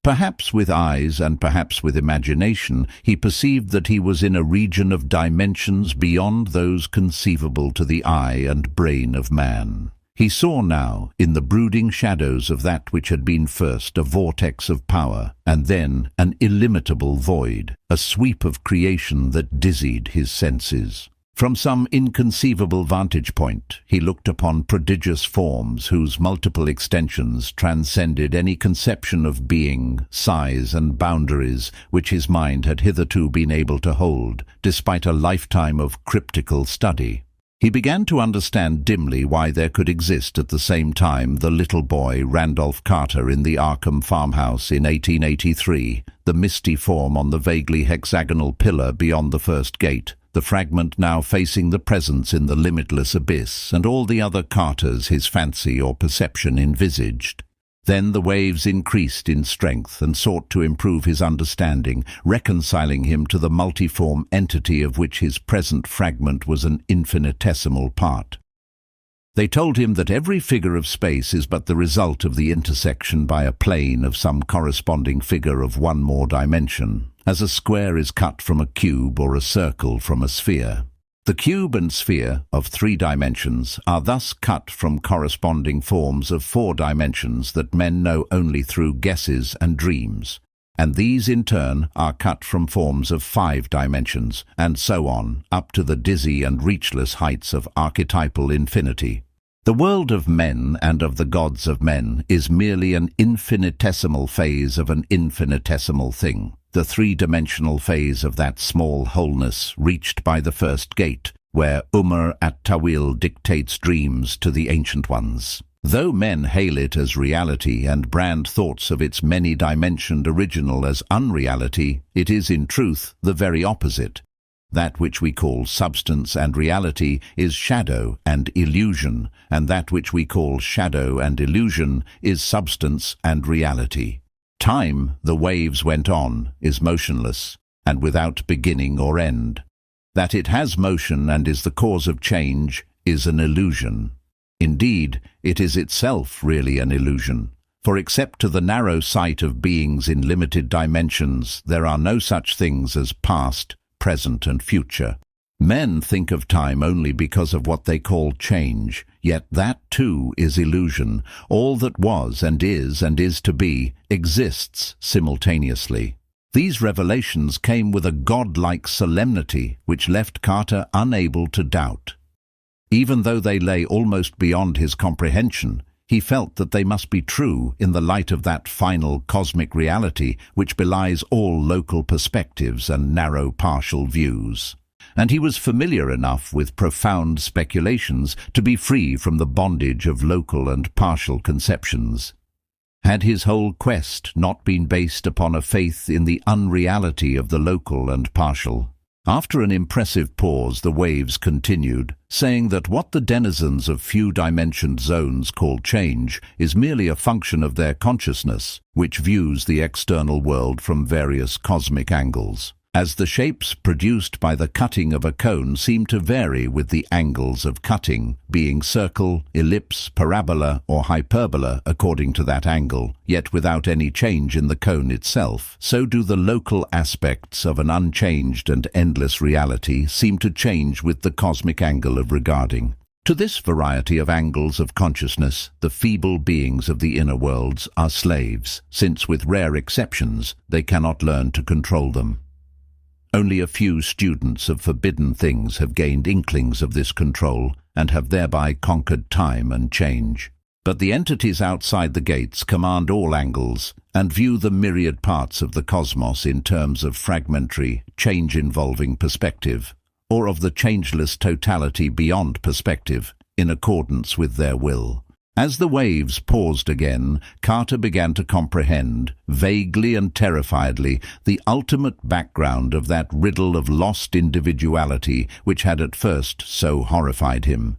Perhaps with eyes and perhaps with imagination, he perceived that he was in a region of dimensions beyond those conceivable to the eye and brain of man. He saw now, in the brooding shadows of that which had been first a vortex of power, and then an illimitable void, a sweep of creation that dizzied his senses. From some inconceivable vantage point, he looked upon prodigious forms whose multiple extensions transcended any conception of being, size and boundaries which his mind had hitherto been able to hold, despite a lifetime of cryptical study. He began to understand dimly why there could exist at the same time the little boy Randolph Carter in the Arkham farmhouse in 1883, the misty form on the vaguely hexagonal pillar beyond the first gate, the fragment now facing the presence in the limitless abyss, and all the other Carters his fancy or perception envisaged. Then the waves increased in strength and sought to improve his understanding, reconciling him to the multiform entity of which his present fragment was an infinitesimal part. They told him that every figure of space is but the result of the intersection by a plane of some corresponding figure of one more dimension, as a square is cut from a cube or a circle from a sphere. The cube and sphere, of 3 dimensions, are thus cut from corresponding forms of 4 dimensions that men know only through guesses and dreams, and these in turn are cut from forms of 5 dimensions, and so on, up to the dizzy and reachless heights of archetypal infinity. The world of men and of the gods of men is merely an infinitesimal phase of an infinitesimal thing, the 3-dimensional phase of that small wholeness reached by the first gate, where Umar at-Tawil dictates dreams to the ancient ones. Though men hail it as reality and brand thoughts of its many-dimensioned original as unreality, it is in truth the very opposite. That which we call substance and reality is shadow and illusion, and that which we call shadow and illusion is substance and reality. Time, the waves went on, is motionless, and without beginning or end. That it has motion and is the cause of change is an illusion. Indeed, it is itself really an illusion, for except to the narrow sight of beings in limited dimensions, there are no such things as past, present and future. Men think of time only because of what they call change, yet that too is illusion. All that was and is to be exists simultaneously. These revelations came with a godlike solemnity which left Carter unable to doubt. Even though they lay almost beyond his comprehension, he felt that they must be true in the light of that final cosmic reality which belies all local perspectives and narrow partial views. And he was familiar enough with profound speculations to be free from the bondage of local and partial conceptions. Had his whole quest not been based upon a faith in the unreality of the local and partial? After an impressive pause, the waves continued, saying that what the denizens of few-dimensioned zones call change is merely a function of their consciousness, which views the external world from various cosmic angles. As the shapes produced by the cutting of a cone seem to vary with the angles of cutting, being circle, ellipse, parabola, or hyperbola according to that angle, yet without any change in the cone itself, so do the local aspects of an unchanged and endless reality seem to change with the cosmic angle of regarding. To this variety of angles of consciousness, the feeble beings of the inner worlds are slaves, since with rare exceptions, they cannot learn to control them. Only a few students of forbidden things have gained inklings of this control and have thereby conquered time and change. But the entities outside the gates command all angles and view the myriad parts of the cosmos in terms of fragmentary, change-involving perspective, or of the changeless totality beyond perspective, in accordance with their will. As the waves paused again, Carter began to comprehend, vaguely and terrifiedly, the ultimate background of that riddle of lost individuality which had at first so horrified him.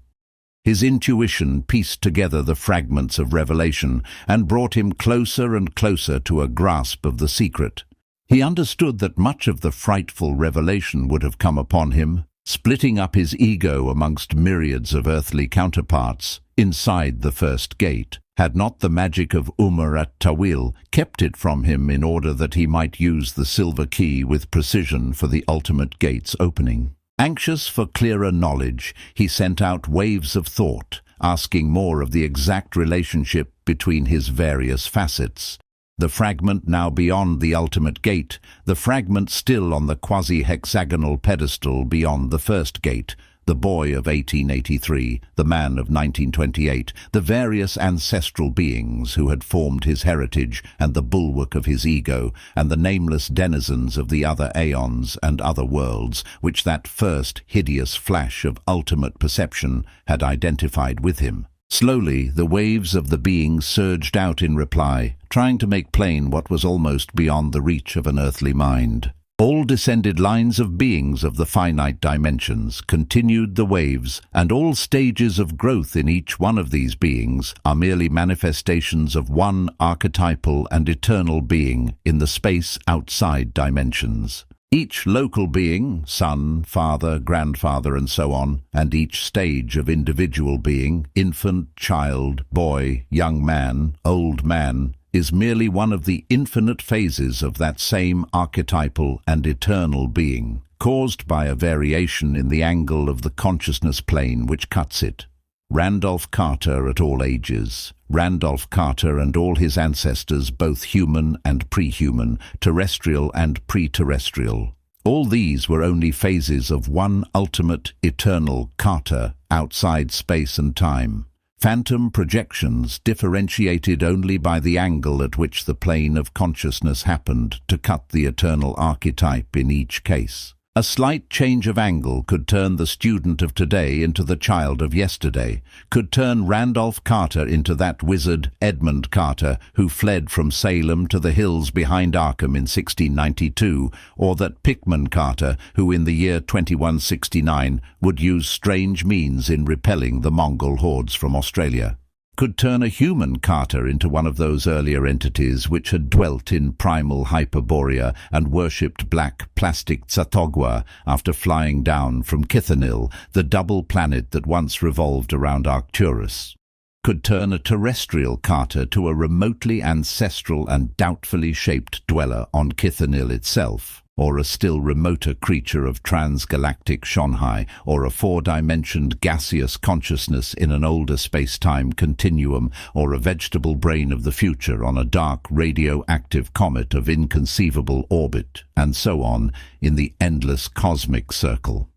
His intuition pieced together the fragments of revelation and brought him closer and closer to a grasp of the secret. He understood that much of the frightful revelation would have come upon him, splitting up his ego amongst myriads of earthly counterparts inside the first gate, had not the magic of Umar at-Tawil kept it from him in order that he might use the silver key with precision for the ultimate gate's opening. Anxious for clearer knowledge, he sent out waves of thought, asking more of the exact relationship between his various facets. The fragment now beyond the ultimate gate, the fragment still on the quasi-hexagonal pedestal beyond the first gate, the boy of 1883, the man of 1928, the various ancestral beings who had formed his heritage and the bulwark of his ego, and the nameless denizens of the other aeons and other worlds which that first hideous flash of ultimate perception had identified with him. Slowly, the waves of the being surged out in reply, trying to make plain what was almost beyond the reach of an earthly mind. All descended lines of beings of the finite dimensions continued the waves, and all stages of growth in each one of these beings are merely manifestations of one archetypal and eternal being in the space outside dimensions. Each local being, son, father, grandfather, and so on, and each stage of individual being, infant, child, boy, young man, old man, is merely one of the infinite phases of that same archetypal and eternal being, caused by a variation in the angle of the consciousness plane which cuts it. Randolph Carter at all ages, Randolph Carter and all his ancestors, both human and pre-human, terrestrial and pre-terrestrial. All these were only phases of one ultimate, eternal Carter outside space and time. Phantom projections differentiated only by the angle at which the plane of consciousness happened to cut the eternal archetype in each case. A slight change of angle could turn the student of today into the child of yesterday, could turn Randolph Carter into that wizard Edmund Carter who fled from Salem to the hills behind Arkham in 1692, or that Pickman Carter who in the year 2169 would use strange means in repelling the Mongol hordes from Australia. Could turn a human Carter into one of those earlier entities which had dwelt in primal Hyperborea and worshipped black plastic Tsatogwa after flying down from Kithanil, the double planet that once revolved around Arcturus. Could turn a terrestrial Carter to a remotely ancestral and doubtfully shaped dweller on Kithanil itself, or a still remoter creature of transgalactic Shanghai, or a four-dimensioned gaseous consciousness in an older space-time continuum, or a vegetable brain of the future on a dark radioactive comet of inconceivable orbit, and so on, in the endless cosmic circle.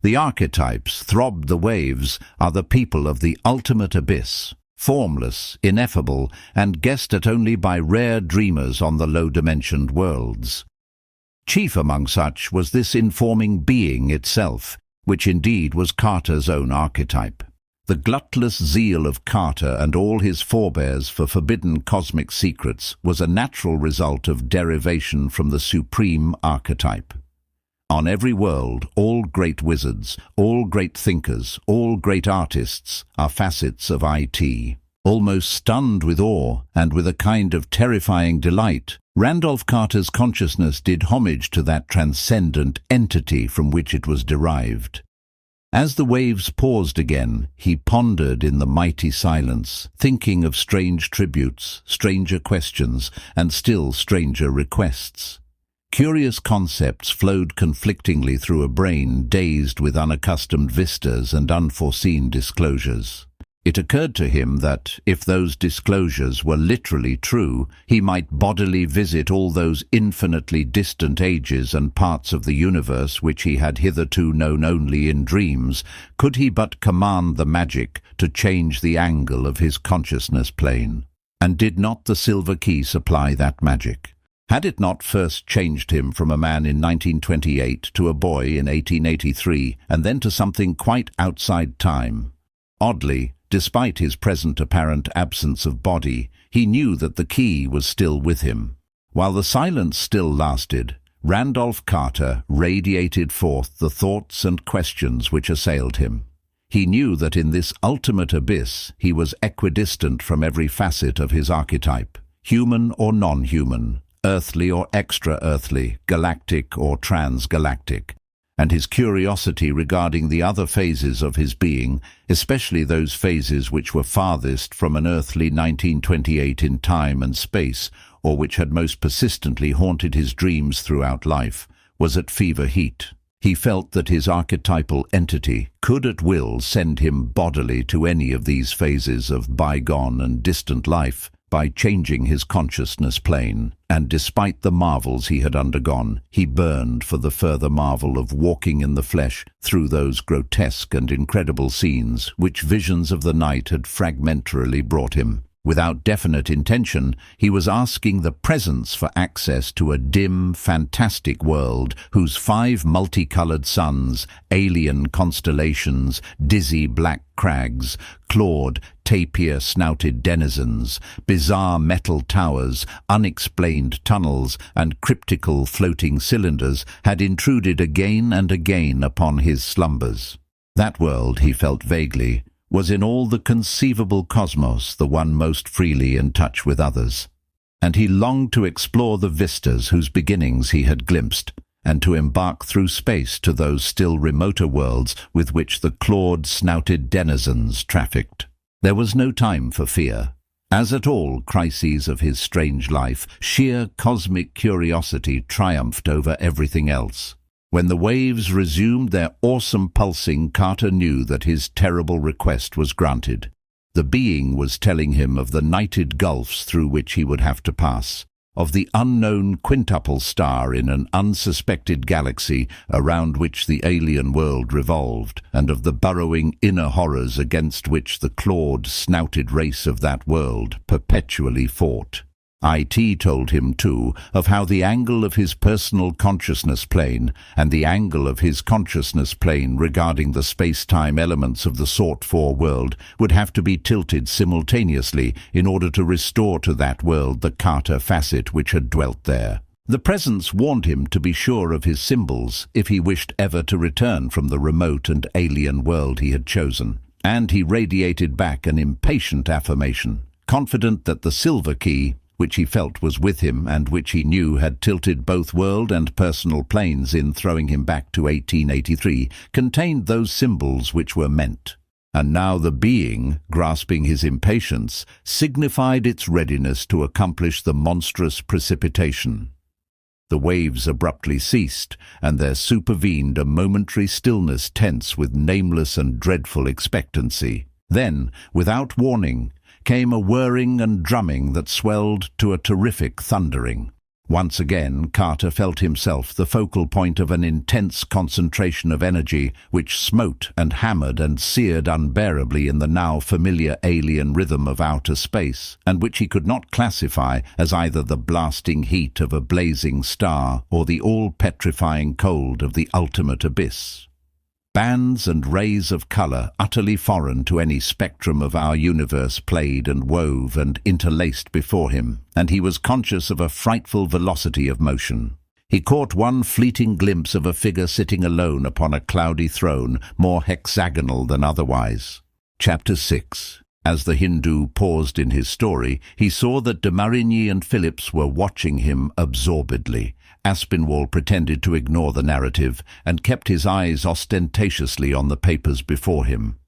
The archetypes, throbbed the waves, are the people of the ultimate abyss, formless, ineffable, and guessed at only by rare dreamers on the low-dimensioned worlds. Chief among such was this informing being itself, which indeed was Carter's own archetype. The glutless zeal of Carter and all his forebears for forbidden cosmic secrets was a natural result of derivation from the supreme archetype. On every world, all great wizards, all great thinkers, all great artists are facets of IT. Almost stunned with awe and with a kind of terrifying delight, Randolph Carter's consciousness did homage to that transcendent entity from which it was derived. As the waves paused again, he pondered in the mighty silence, thinking of strange tributes, stranger questions, and still stranger requests. Curious concepts flowed conflictingly through a brain dazed with unaccustomed vistas and unforeseen disclosures. It occurred to him that, if those disclosures were literally true, he might bodily visit all those infinitely distant ages and parts of the universe which he had hitherto known only in dreams, could he but command the magic to change the angle of his consciousness plane. And did not the silver key supply that magic? Had it not first changed him from a man in 1928 to a boy in 1883, and then to something quite outside time? Oddly, despite his present apparent absence of body, he knew that the key was still with him. While the silence still lasted, Randolph Carter radiated forth the thoughts and questions which assailed him. He knew that in this ultimate abyss he was equidistant from every facet of his archetype, human or non-human, earthly or extra-earthly, galactic or transgalactic. and his curiosity regarding the other phases of his being, especially those phases which were farthest from an earthly 1928 in time and space, or which had most persistently haunted his dreams throughout life, was at fever heat. He felt that his archetypal entity could at will send him bodily to any of these phases of bygone and distant life by changing his consciousness plane, and despite the marvels he had undergone, he burned for the further marvel of walking in the flesh through those grotesque and incredible scenes which visions of the night had fragmentarily brought him. Without definite intention, he was asking the presence for access to a dim, fantastic world whose 5 multicolored suns, alien constellations, dizzy black crags, clawed, tapir-snouted denizens, bizarre metal towers, unexplained tunnels, and cryptical floating cylinders had intruded again and again upon his slumbers. That world, he felt vaguely, was in all the conceivable cosmos the one most freely in touch with others, and he longed to explore the vistas whose beginnings he had glimpsed, and to embark through space to those still remoter worlds with which the clawed, snouted denizens trafficked. There was no time for fear. As at all crises of his strange life, sheer cosmic curiosity triumphed over everything else. When the waves resumed their awesome pulsing, Carter knew that his terrible request was granted. The being was telling him of the nighted gulfs through which he would have to pass, of the unknown quintuple star in an unsuspected galaxy around which the alien world revolved, and of the burrowing inner horrors against which the clawed, snouted race of that world perpetually fought. IT told him, too, of how the angle of his personal consciousness plane and the angle of his consciousness plane regarding the space-time elements of the sought-for world would have to be tilted simultaneously in order to restore to that world the Carter facet which had dwelt there. The presence warned him to be sure of his symbols if he wished ever to return from the remote and alien world he had chosen, and he radiated back an impatient affirmation, confident that the silver key, which he felt was with him and which he knew had tilted both world and personal planes in throwing him back to 1883, contained those symbols which were meant. And now the being, grasping his impatience, signified its readiness to accomplish the monstrous precipitation. The waves abruptly ceased, and there supervened a momentary stillness tense with nameless and dreadful expectancy. Then, without warning, came a whirring and drumming that swelled to a terrific thundering. Once again, Carter felt himself the focal point of an intense concentration of energy which smote and hammered and seared unbearably in the now familiar alien rhythm of outer space, and which he could not classify as either the blasting heat of a blazing star or the all-petrifying cold of the ultimate abyss. Bands and rays of colour, utterly foreign to any spectrum of our universe, played and wove and interlaced before him, and he was conscious of a frightful velocity of motion. He caught one fleeting glimpse of a figure sitting alone upon a cloudy throne, more hexagonal than otherwise. Chapter 6. As the Hindu paused in his story, he saw that de Marigny and Phillips were watching him absorbedly. Aspinwall pretended to ignore the narrative and kept his eyes ostentatiously on the papers before him.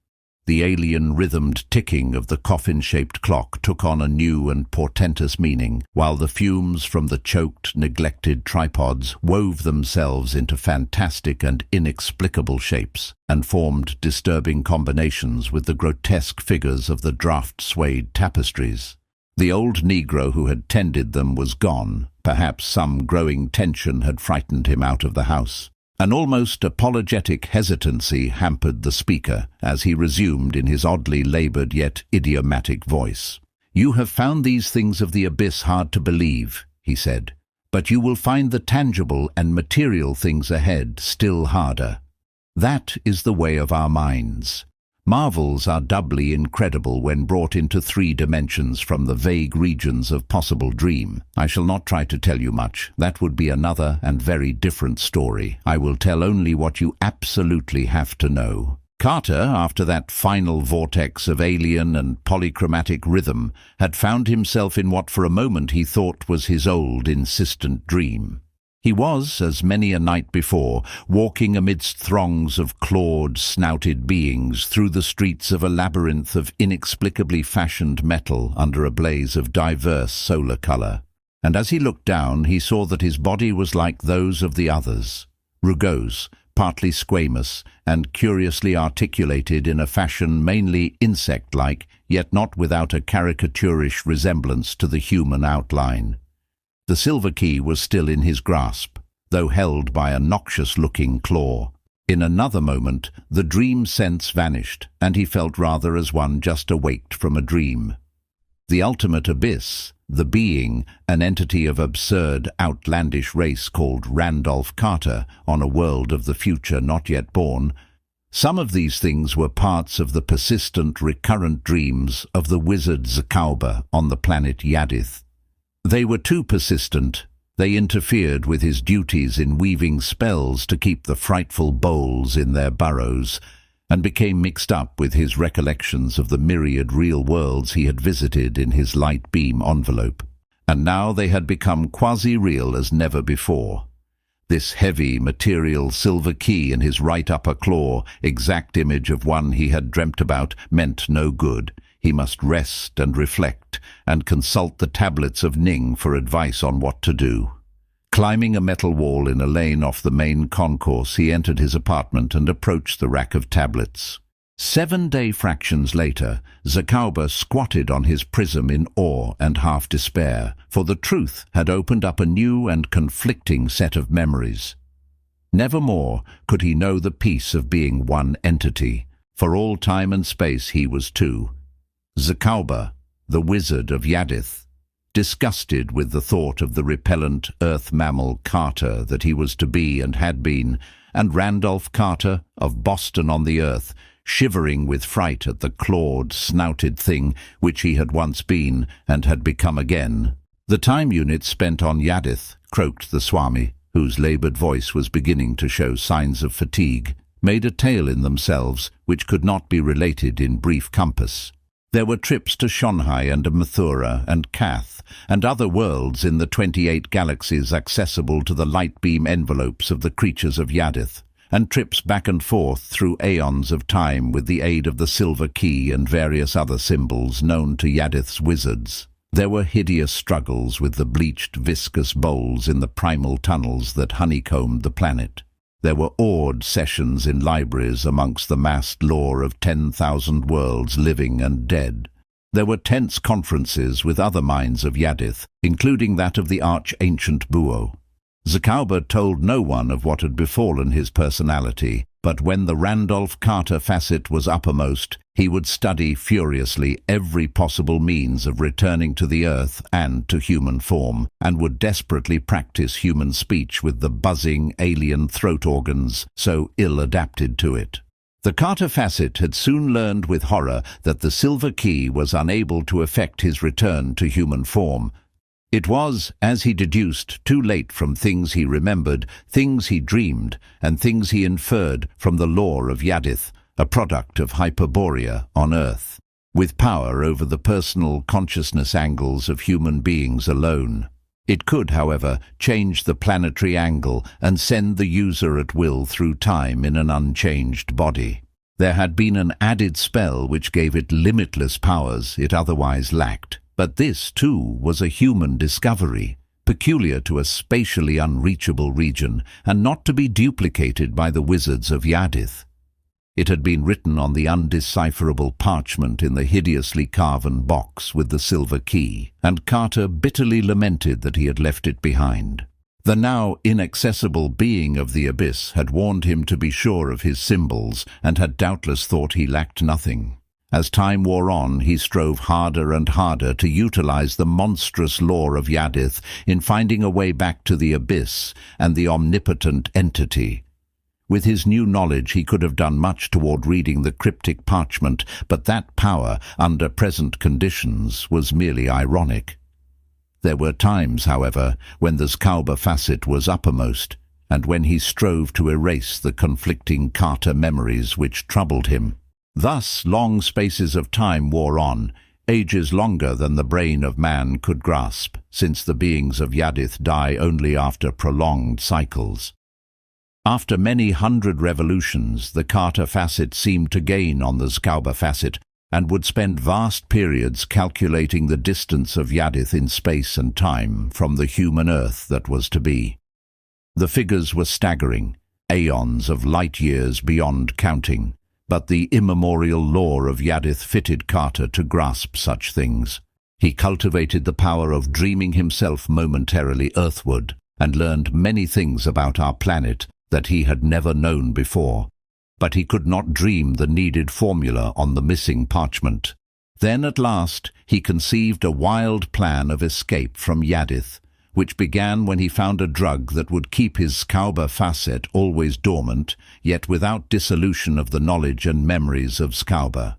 The alien-rhythmed ticking of the coffin-shaped clock took on a new and portentous meaning, while the fumes from the choked, neglected tripods wove themselves into fantastic and inexplicable shapes and formed disturbing combinations with the grotesque figures of the draught-swayed tapestries. The old Negro who had tended them was gone. Perhaps some growing tension had frightened him out of the house. An almost apologetic hesitancy hampered the speaker as he resumed in his oddly laboured yet idiomatic voice. "You have found these things of the abyss hard to believe," he said, "but you will find the tangible and material things ahead still harder. That is the way of our minds. Marvels are doubly incredible when brought into 3 dimensions from the vague regions of possible dream. I shall not try to tell you much. That would be another and very different story. I will tell only what you absolutely have to know." Carter, after that final vortex of alien and polychromatic rhythm, had found himself in what for a moment he thought was his old insistent dream. He was, as many a night before, walking amidst throngs of clawed, snouted beings through the streets of a labyrinth of inexplicably fashioned metal under a blaze of diverse solar color. And as he looked down, he saw that his body was like those of the others, rugose, partly squamous, and curiously articulated in a fashion mainly insect-like, yet not without a caricaturish resemblance to the human outline. The silver key was still in his grasp, though held by a noxious-looking claw. In another moment, the dream sense vanished, and he felt rather as one just awaked from a dream. The ultimate abyss, the being, an entity of absurd, outlandish race called Randolph Carter, on a world of the future not yet born. Some of these things were parts of the persistent, recurrent dreams of the wizard Zakauba on the planet Yadith. They were too persistent. They interfered with his duties in weaving spells to keep the frightful bowls in their burrows, and became mixed up with his recollections of the myriad real worlds he had visited in his light beam envelope. And now they had become quasi-real as never before. This heavy, material silver key in his right upper claw, exact image of one he had dreamt about, meant no good. He must rest and reflect, and consult the tablets of Ning for advice on what to do. Climbing a metal wall in a lane off the main concourse, he entered his apartment and approached the rack of tablets. 7-day fractions later, Zakauba squatted on his prism in awe and half despair, for the truth had opened up a new and conflicting set of memories. Nevermore could he know the peace of being one entity. For all time and space he was two. Zakauba, the wizard of Yadith, disgusted with the thought of the repellent earth mammal Carter that he was to be and had been, and Randolph Carter of Boston on the earth, shivering with fright at the clawed, snouted thing which he had once been and had become again. The time unit spent on Yadith, croaked the Swami, whose laboured voice was beginning to show signs of fatigue, made a tale in themselves which could not be related in brief compass. There were trips to Shonhai and Mathura and Kath and other worlds in the 28 galaxies accessible to the light beam envelopes of the creatures of Yadith, and trips back and forth through aeons of time with the aid of the silver key and various other symbols known to Yadith's wizards. There were hideous struggles with the bleached, viscous bowls in the primal tunnels that honeycombed the planet. There were awed sessions in libraries amongst the massed lore of 10,000 worlds living and dead. There were tense conferences with other minds of Yadith, including that of the arch-ancient Buo. Zakauba told no one of what had befallen his personality, but when the Randolph Carter facet was uppermost, he would study furiously every possible means of returning to the earth and to human form, and would desperately practice human speech with the buzzing alien throat organs so ill-adapted to it. The Carter facet had soon learned with horror that the silver key was unable to effect his return to human form. It was, as he deduced, too late from things he remembered, things he dreamed, and things he inferred from the lore of Yadith, a product of Hyperborea on Earth, with power over the personal consciousness angles of human beings alone. It could, however, change the planetary angle and send the user at will through time in an unchanged body. There had been an added spell which gave it limitless powers it otherwise lacked. But this, too, was a human discovery, peculiar to a spatially unreachable region, and not to be duplicated by the wizards of Yadith. It had been written on the undecipherable parchment in the hideously carven box with the silver key, and Carter bitterly lamented that he had left it behind. The now inaccessible being of the abyss had warned him to be sure of his symbols, and had doubtless thought he lacked nothing. As time wore on, he strove harder and harder to utilize the monstrous lore of Yadith in finding a way back to the abyss and the omnipotent entity. With his new knowledge, he could have done much toward reading the cryptic parchment, but that power, under present conditions, was merely ironic. There were times, however, when the Zakauba facet was uppermost, and when he strove to erase the conflicting Carter memories which troubled him. Thus long spaces of time wore on, ages longer than the brain of man could grasp, since the beings of Yadith die only after prolonged cycles. After many hundred revolutions, the Carter facet seemed to gain on the Scauber facet, and would spend vast periods calculating the distance of Yadith in space and time from the human Earth that was to be. The figures were staggering, aeons of light years beyond counting, but the immemorial lore of Yadith fitted Carter to grasp such things. He cultivated the power of dreaming himself momentarily earthward, and learned many things about our planet that he had never known before. But he could not dream the needed formula on the missing parchment. Then at last he conceived a wild plan of escape from Yadith, which began when he found a drug that would keep his Scauber facet always dormant, yet without dissolution of the knowledge and memories of Scauber.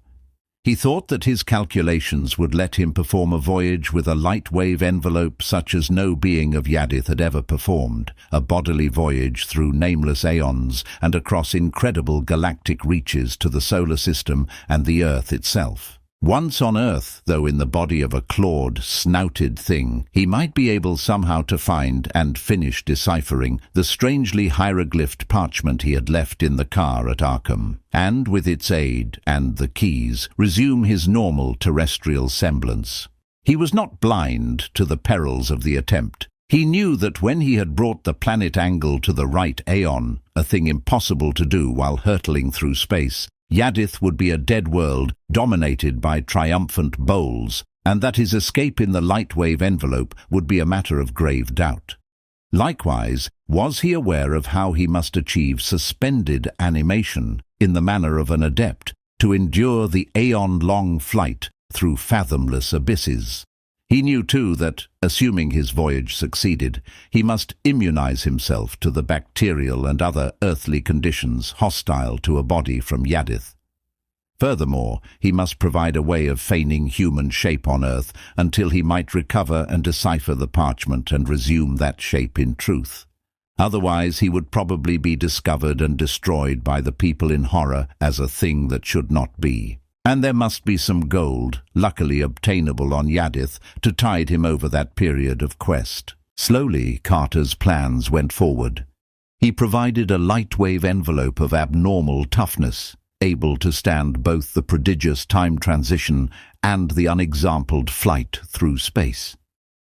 He thought that his calculations would let him perform a voyage with a light-wave envelope such as no being of Yadith had ever performed, a bodily voyage through nameless aeons and across incredible galactic reaches to the solar system and the Earth itself. Once on Earth, though in the body of a clawed, snouted thing, he might be able somehow to find and finish deciphering the strangely hieroglyphed parchment he had left in the car at Arkham, and with its aid and the keys, resume his normal terrestrial semblance. He was not blind to the perils of the attempt. He knew that when he had brought the planet angle to the right aeon, a thing impossible to do while hurtling through space, Yadith would be a dead world dominated by triumphant bowls, and that his escape in the light-wave envelope would be a matter of grave doubt. Likewise, was he aware of how he must achieve suspended animation in the manner of an adept to endure the aeon-long flight through fathomless abysses. He knew too that, assuming his voyage succeeded, he must immunize himself to the bacterial and other earthly conditions hostile to a body from Yadith. Furthermore, he must provide a way of feigning human shape on Earth until he might recover and decipher the parchment and resume that shape in truth. Otherwise, he would probably be discovered and destroyed by the people in horror as a thing that should not be. And there must be some gold, luckily obtainable on Yadith, to tide him over that period of quest. Slowly, Carter's plans went forward. He provided a light-wave envelope of abnormal toughness, able to stand both the prodigious time transition and the unexampled flight through space.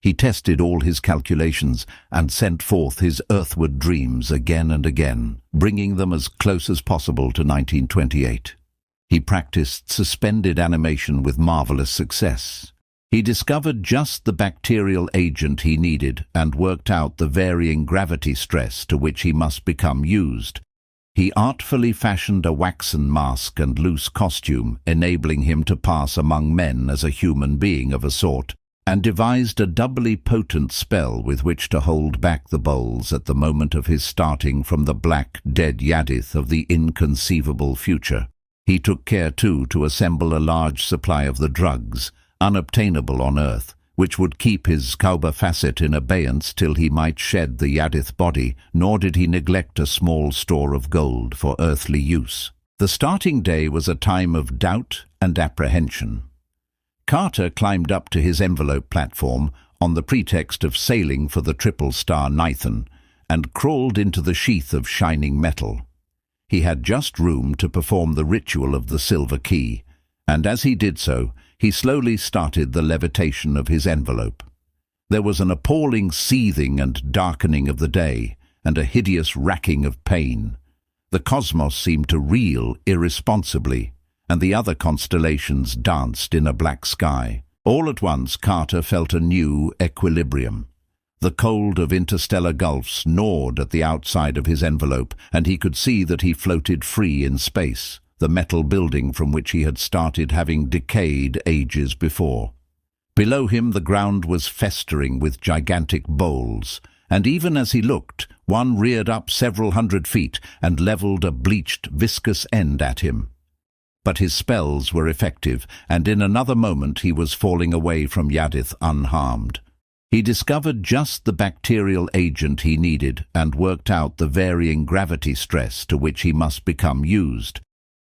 He tested all his calculations and sent forth his earthward dreams again and again, bringing them as close as possible to 1928. He practiced suspended animation with marvelous success. He discovered just the bacterial agent he needed and worked out the varying gravity stress to which he must become used. He artfully fashioned a waxen mask and loose costume, enabling him to pass among men as a human being of a sort, and devised a doubly potent spell with which to hold back the bowls at the moment of his starting from the black, dead Yadith of the inconceivable future. He took care, too, to assemble a large supply of the drugs, unobtainable on Earth, which would keep his Scauber facet in abeyance till he might shed the Yadith body, nor did he neglect a small store of gold for earthly use. The starting day was a time of doubt and apprehension. Carter climbed up to his envelope platform on the pretext of sailing for the triple-star Nithan, and crawled into the sheath of shining metal. He had just room to perform the ritual of the silver key, and as he did so, he slowly started the levitation of his envelope. There was an appalling seething and darkening of the day, and a hideous racking of pain. The cosmos seemed to reel irresponsibly, and the other constellations danced in a black sky. All at once Carter felt a new equilibrium. The cold of interstellar gulfs gnawed at the outside of his envelope, and he could see that he floated free in space, the metal building from which he had started having decayed ages before. Below him the ground was festering with gigantic bowls, and even as he looked, one reared up several hundred feet and levelled a bleached, viscous end at him. But his spells were effective, and in another moment he was falling away from Yadith unharmed. He discovered just the bacterial agent he needed and worked out the varying gravity stress to which he must become used.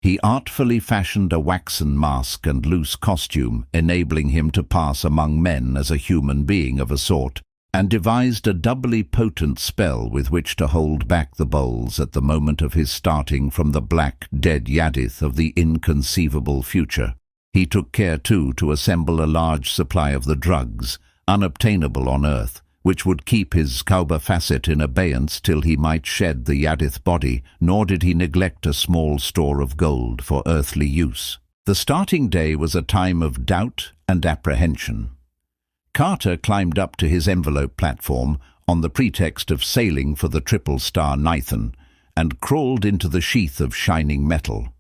He artfully fashioned a waxen mask and loose costume, enabling him to pass among men as a human being of a sort, and devised a doubly potent spell with which to hold back the bowls at the moment of his starting from the black, dead Yadith of the inconceivable future. He took care, too, to assemble a large supply of the drugs, unobtainable on Earth, which would keep his Kauba facet in abeyance till he might shed the Yadith body, nor did he neglect a small store of gold for earthly use. The starting day was a time of doubt and apprehension. Carter climbed up to his envelope platform on the pretext of sailing for the Triple Star Nithan, and crawled into the sheath of shining metal.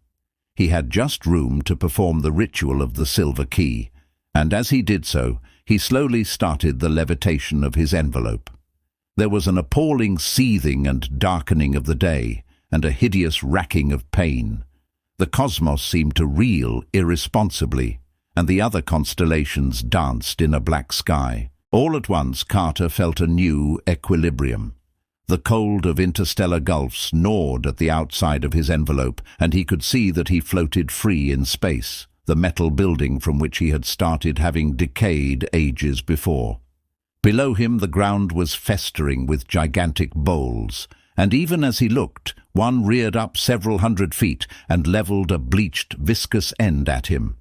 He had just room to perform the ritual of the silver key, and as he did so, he slowly started the levitation of his envelope. There was an appalling seething and darkening of the day, and a hideous racking of pain. The cosmos seemed to reel irresponsibly, and the other constellations danced in a black sky. All at once Carter felt a new equilibrium. The cold of interstellar gulfs gnawed at the outside of his envelope, and he could see that he floated free in space, the metal building from which he had started having decayed ages before. Below him the ground was festering with gigantic bowls, and even as he looked, one reared up several 100 feet and levelled a bleached, viscous end at him.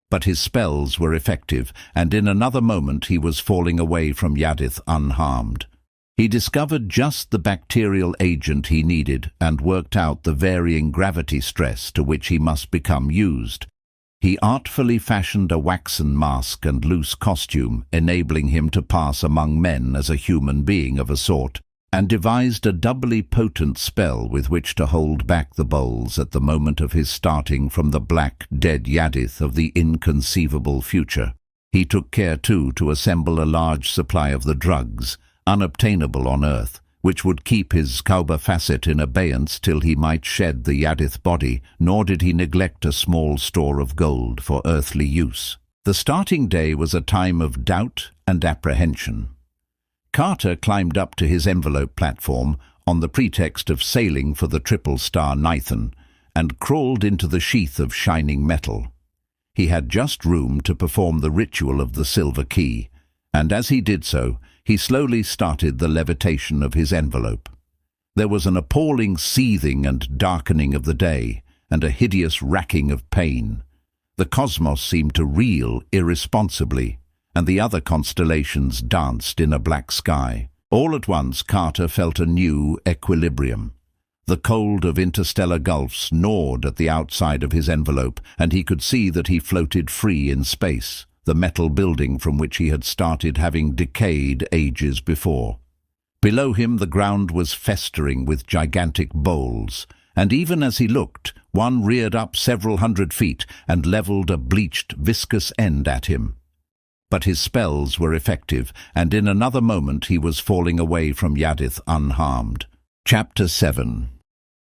But his spells were effective, and in another moment he was falling away from Yadith unharmed. He discovered just the bacterial agent he needed and worked out the varying gravity stress to which he must become used. He artfully fashioned a waxen mask and loose costume, enabling him to pass among men as a human being of a sort, and devised a doubly potent spell with which to hold back the bowls at the moment of his starting from the black, dead Yadith of the inconceivable future. He took care, too, to assemble a large supply of the drugs, unobtainable on Earth, which would keep his Kauba facet in abeyance till he might shed the Yadith body, nor did he neglect a small store of gold for earthly use. The starting day was a time of doubt and apprehension. Carter climbed up to his envelope platform on the pretext of sailing for the Triple Star Nithan, and crawled into the sheath of shining metal. He had just room to perform the ritual of the silver key, and as he did so, he slowly started the levitation of his envelope. There was an appalling seething and darkening of the day, and a hideous racking of pain. The cosmos seemed to reel irresponsibly, and the other constellations danced in a black sky. All at once Carter felt a new equilibrium. The cold of interstellar gulfs gnawed at the outside of his envelope, and he could see that he floated free in space, the metal building from which he had started having decayed ages before. Below him the ground was festering with gigantic bowls, and even as he looked, one reared up several 100 feet and levelled a bleached, viscous end at him. But his spells were effective, and in another moment he was falling away from Yadith unharmed. Chapter 7.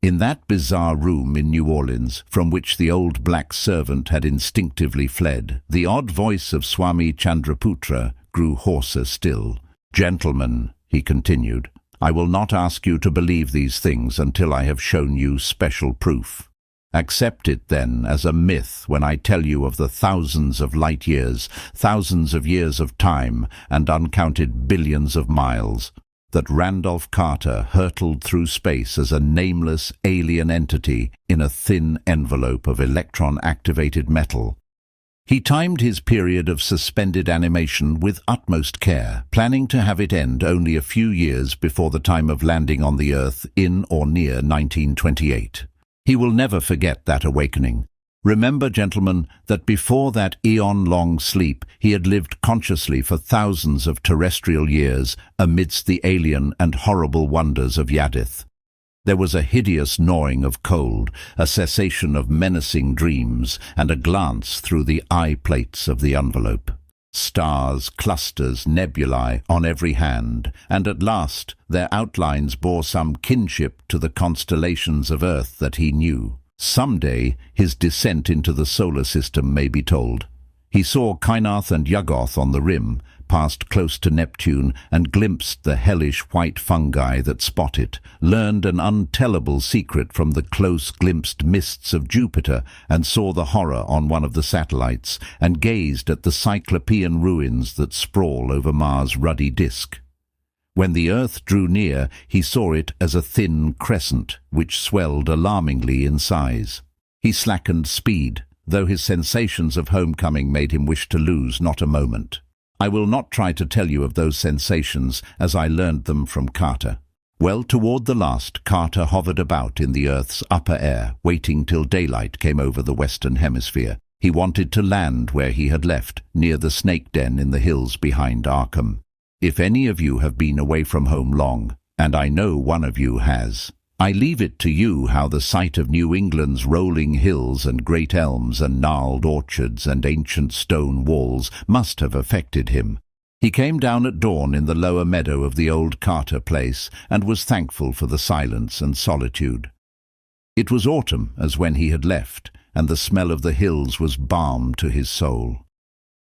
In that bizarre room in New Orleans, from which the old black servant had instinctively fled, the odd voice of Swami Chandraputra grew hoarser still. "Gentlemen," he continued, "I will not ask you to believe these things until I have shown you special proof. Accept it, then, as a myth when I tell you of the thousands of light years, thousands of years of time, and uncounted billions of miles, that Randolph Carter hurtled through space as a nameless alien entity in a thin envelope of electron-activated metal. He timed his period of suspended animation with utmost care, planning to have it end only a few years before the time of landing on the Earth in or near 1928. He will never forget that awakening. Remember, gentlemen, that before that eon-long sleep he had lived consciously for thousands of terrestrial years amidst the alien and horrible wonders of Yadith. There was a hideous gnawing of cold, a cessation of menacing dreams, and a glance through the eye-plates of the envelope. Stars, clusters, nebulae on every hand, and at last their outlines bore some kinship to the constellations of Earth that he knew. Someday his descent into the solar system may be told. He saw Kynath and Yuggoth on the rim, past close to Neptune and glimpsed the hellish white fungi that spot it, learned an untellable secret from the close glimpsed mists of Jupiter, and saw the horror on one of the satellites, and gazed at the cyclopean ruins that sprawl over Mars' ruddy disk. When the Earth drew near, he saw it as a thin crescent, which swelled alarmingly in size. He slackened speed, though his sensations of homecoming made him wish to lose not a moment. I will not try to tell you of those sensations, as I learned them from Carter. Well, toward the last, Carter hovered about in the Earth's upper air, waiting till daylight came over the Western Hemisphere. He wanted to land where he had left, near the snake den in the hills behind Arkham. If any of you have been away from home long, and I know one of you has, I leave it to you how the sight of New England's rolling hills and great elms and gnarled orchards and ancient stone walls must have affected him. He came down at dawn in the lower meadow of the old Carter place and was thankful for the silence and solitude. It was autumn as when he had left, and the smell of the hills was balm to his soul.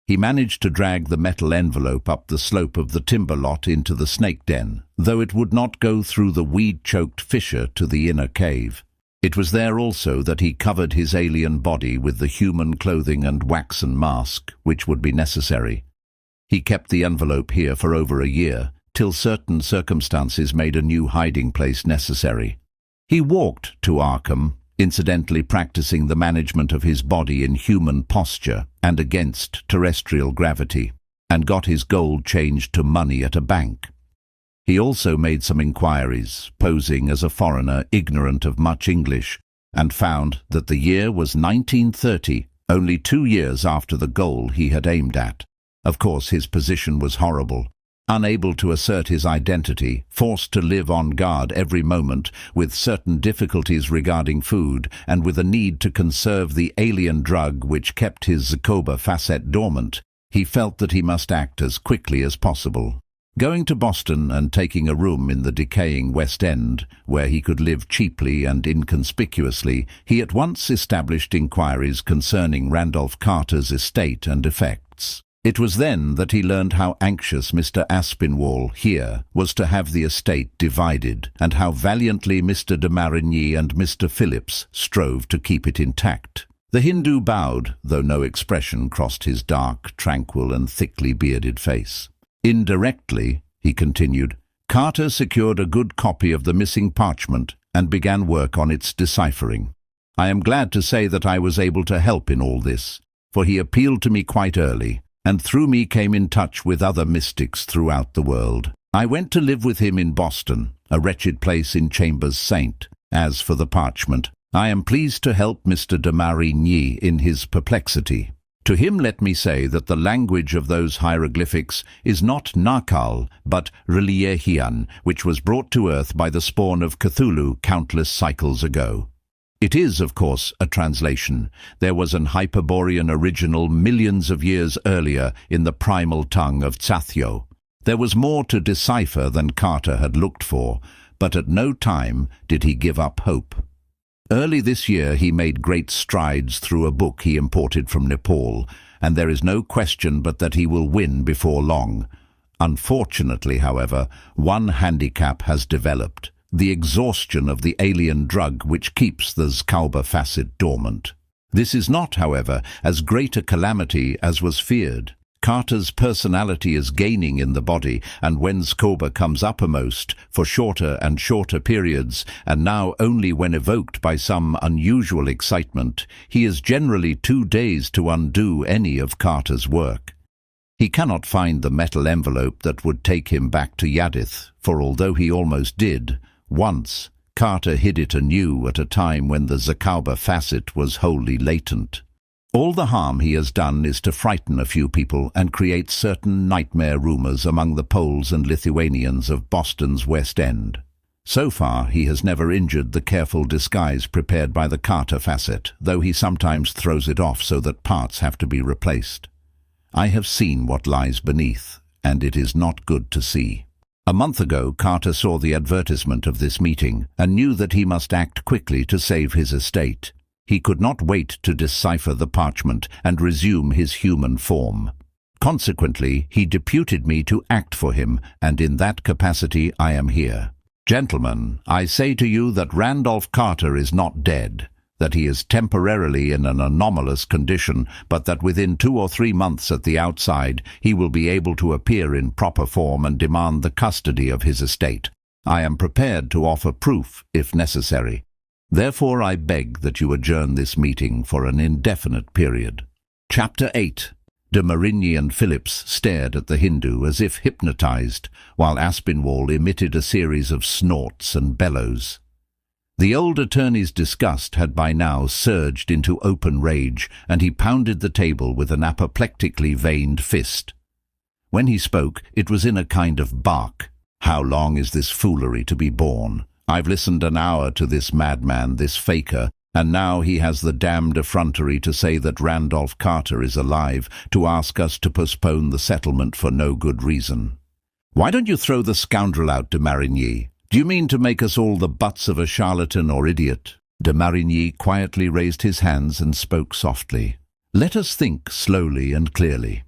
He managed to drag the metal envelope up the slope of the timber lot into the snake den, though it would not go through the weed-choked fissure to the inner cave. It was there also that he covered his alien body with the human clothing and waxen mask, which would be necessary. He kept the envelope here for over a year, till certain circumstances made a new hiding place necessary. He walked to Arkham, incidentally practicing the management of his body in human posture and against terrestrial gravity, and got his gold changed to money at a bank. He also made some inquiries, posing as a foreigner ignorant of much English, and found that the year was 1930, only 2 years after the goal he had aimed at. Of course, his position was horrible. Unable to assert his identity, forced to live on guard every moment, with certain difficulties regarding food, and with a need to conserve the alien drug which kept his Zakoba facet dormant, he felt that he must act as quickly as possible. Going to Boston and taking a room in the decaying West End, where he could live cheaply and inconspicuously, he at once established inquiries concerning Randolph Carter's estate and effects. It was then that he learned how anxious Mr. Aspinwall here was to have the estate divided, and how valiantly Mr. de Marigny and Mr. Phillips strove to keep it intact. The Hindu bowed, though no expression crossed his dark, tranquil and thickly bearded face. Indirectly, he continued, Carter secured a good copy of the missing parchment and began work on its deciphering. I am glad to say that I was able to help in all this, for he appealed to me quite early, and through me came in touch with other mystics throughout the world. I went to live with him in Boston, a wretched place in Chambers Saint. As for the parchment, I am pleased to help Mr. de Marigny in his perplexity. To him let me say that the language of those hieroglyphics is not Nakal, but Reliehian, which was brought to earth by the spawn of Cthulhu countless cycles ago. It is, of course, a translation. There was an Hyperborean original millions of years earlier in the primal tongue of Tzathyo. There was more to decipher than Carter had looked for, but at no time did he give up hope. Early this year he made great strides through a book he imported from Nepal, and there is no question but that he will win before long. Unfortunately, however, one handicap has developed: the exhaustion of the alien drug which keeps the Zakoba facet dormant. This is not, however, as great a calamity as was feared. Carter's personality is gaining in the body, and when Zakoba comes uppermost, for shorter and shorter periods, and now only when evoked by some unusual excitement, he is generally too dazed to undo any of Carter's work. He cannot find the metal envelope that would take him back to Yadith, for although he almost did, once, Carter hid it anew at a time when the Zakoba facet was wholly latent. All the harm he has done is to frighten a few people and create certain nightmare rumors among the Poles and Lithuanians of Boston's West End. So far, he has never injured the careful disguise prepared by the Carter facet, though he sometimes throws it off so that parts have to be replaced. I have seen what lies beneath, and it is not good to see. A month ago, Carter saw the advertisement of this meeting and knew that he must act quickly to save his estate. He could not wait to decipher the parchment and resume his human form. Consequently, he deputed me to act for him, and in that capacity I am here. Gentlemen, I say to you that Randolph Carter is not dead, that he is temporarily in an anomalous condition, but that within 2 or 3 months at the outside he will be able to appear in proper form and demand the custody of his estate. I am prepared to offer proof, if necessary. Therefore I beg that you adjourn this meeting for an indefinite period. Chapter 8. De Marigny and Phillips stared at the Hindu as if hypnotized, while Aspinwall emitted a series of snorts and bellows. The old attorney's disgust had by now surged into open rage, and he pounded the table with an apoplectically veined fist. When he spoke, it was in a kind of bark. How long is this foolery to be borne? I've listened an hour to this madman, this faker, and now he has the damned effrontery to say that Randolph Carter is alive, to ask us to postpone the settlement for no good reason. Why don't you throw the scoundrel out, de Marigny? Do you mean to make us all the butts of a charlatan or idiot? De Marigny quietly raised his hands and spoke softly. Let us think slowly and clearly.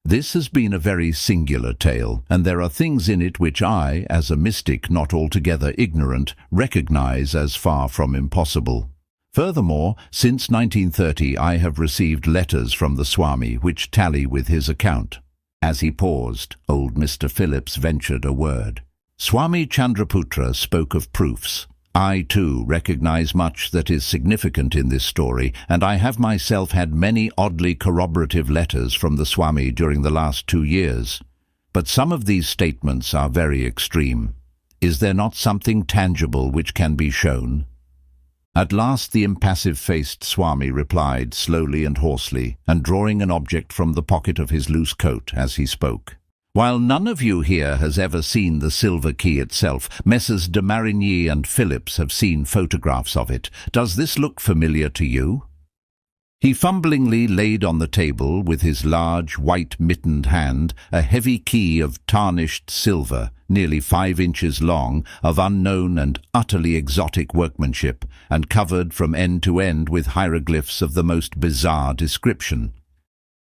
This has been a very singular tale, and there are things in it which I, as a mystic not altogether ignorant, recognize as far from impossible. Furthermore, since 1930 I have received letters from the Swami which tally with his account. As he paused, old Mr. Phillips ventured a word. Swami Chandraputra spoke of proofs. I, too, recognize much that is significant in this story, and I have myself had many oddly corroborative letters from the Swami during the last 2 years. But some of these statements are very extreme. Is there not something tangible which can be shown? At last the impassive-faced Swami replied slowly and hoarsely, and drawing an object from the pocket of his loose coat as he spoke. While none of you here has ever seen the silver key itself, Messrs. de Marigny and Phillips have seen photographs of it. Does this look familiar to you? He fumblingly laid on the table with his large, white-mittened hand a heavy key of tarnished silver, nearly 5 inches long, of unknown and utterly exotic workmanship, and covered from end to end with hieroglyphs of the most bizarre description.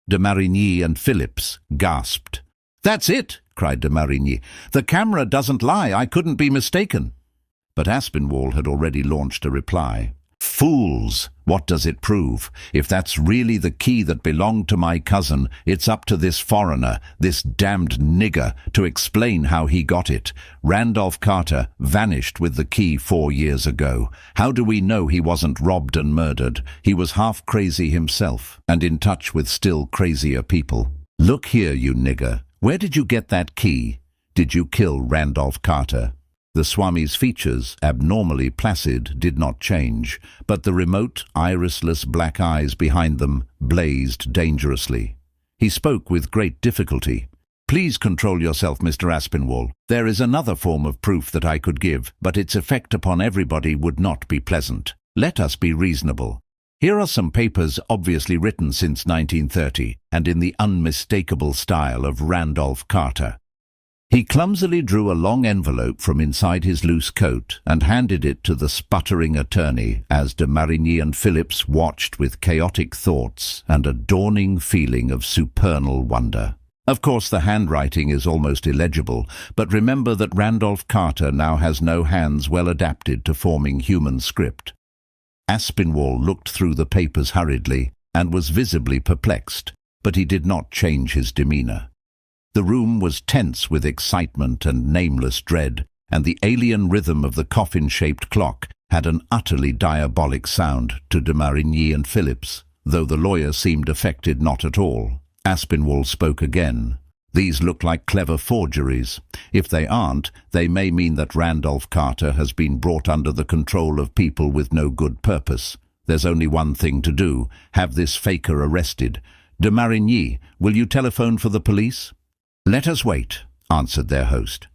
De Marigny and Phillips gasped. "That's it!" cried de Marigny. "The camera doesn't lie. I couldn't be mistaken." But Aspinwall had already launched a reply. "Fools! What does it prove? If that's really the key that belonged to my cousin, it's up to this foreigner, this damned nigger, to explain how he got it. Randolph Carter vanished with the key 4 years ago. How do we know he wasn't robbed and murdered? He was half crazy himself, and in touch with still crazier people. Look here, you nigger. Where did you get that key? Did you kill Randolph Carter?" The Swami's features, abnormally placid, did not change, but the remote, irisless black eyes behind them blazed dangerously. He spoke with great difficulty. "Please control yourself, Mr. Aspinwall. There is another form of proof that I could give, but its effect upon everybody would not be pleasant. Let us be reasonable. Here are some papers obviously written since 1930, and in the unmistakable style of Randolph Carter." He clumsily drew a long envelope from inside his loose coat and handed it to the sputtering attorney as de Marigny and Phillips watched with chaotic thoughts and a dawning feeling of supernal wonder. Of course, the handwriting is almost illegible, but remember that Randolph Carter now has no hands well adapted to forming human script. Aspinwall looked through the papers hurriedly and was visibly perplexed, but he did not change his demeanor. The room was tense with excitement and nameless dread, and the alien rhythm of the coffin-shaped clock had an utterly diabolic sound to de Marigny and Phillips, though the lawyer seemed affected not at all. Aspinwall spoke again. "These look like clever forgeries. If they aren't, they may mean that Randolph Carter has been brought under the control of people with no good purpose. There's only one thing to do: have this faker arrested. De Marigny, will you telephone for the police?" "Let us wait," answered their host.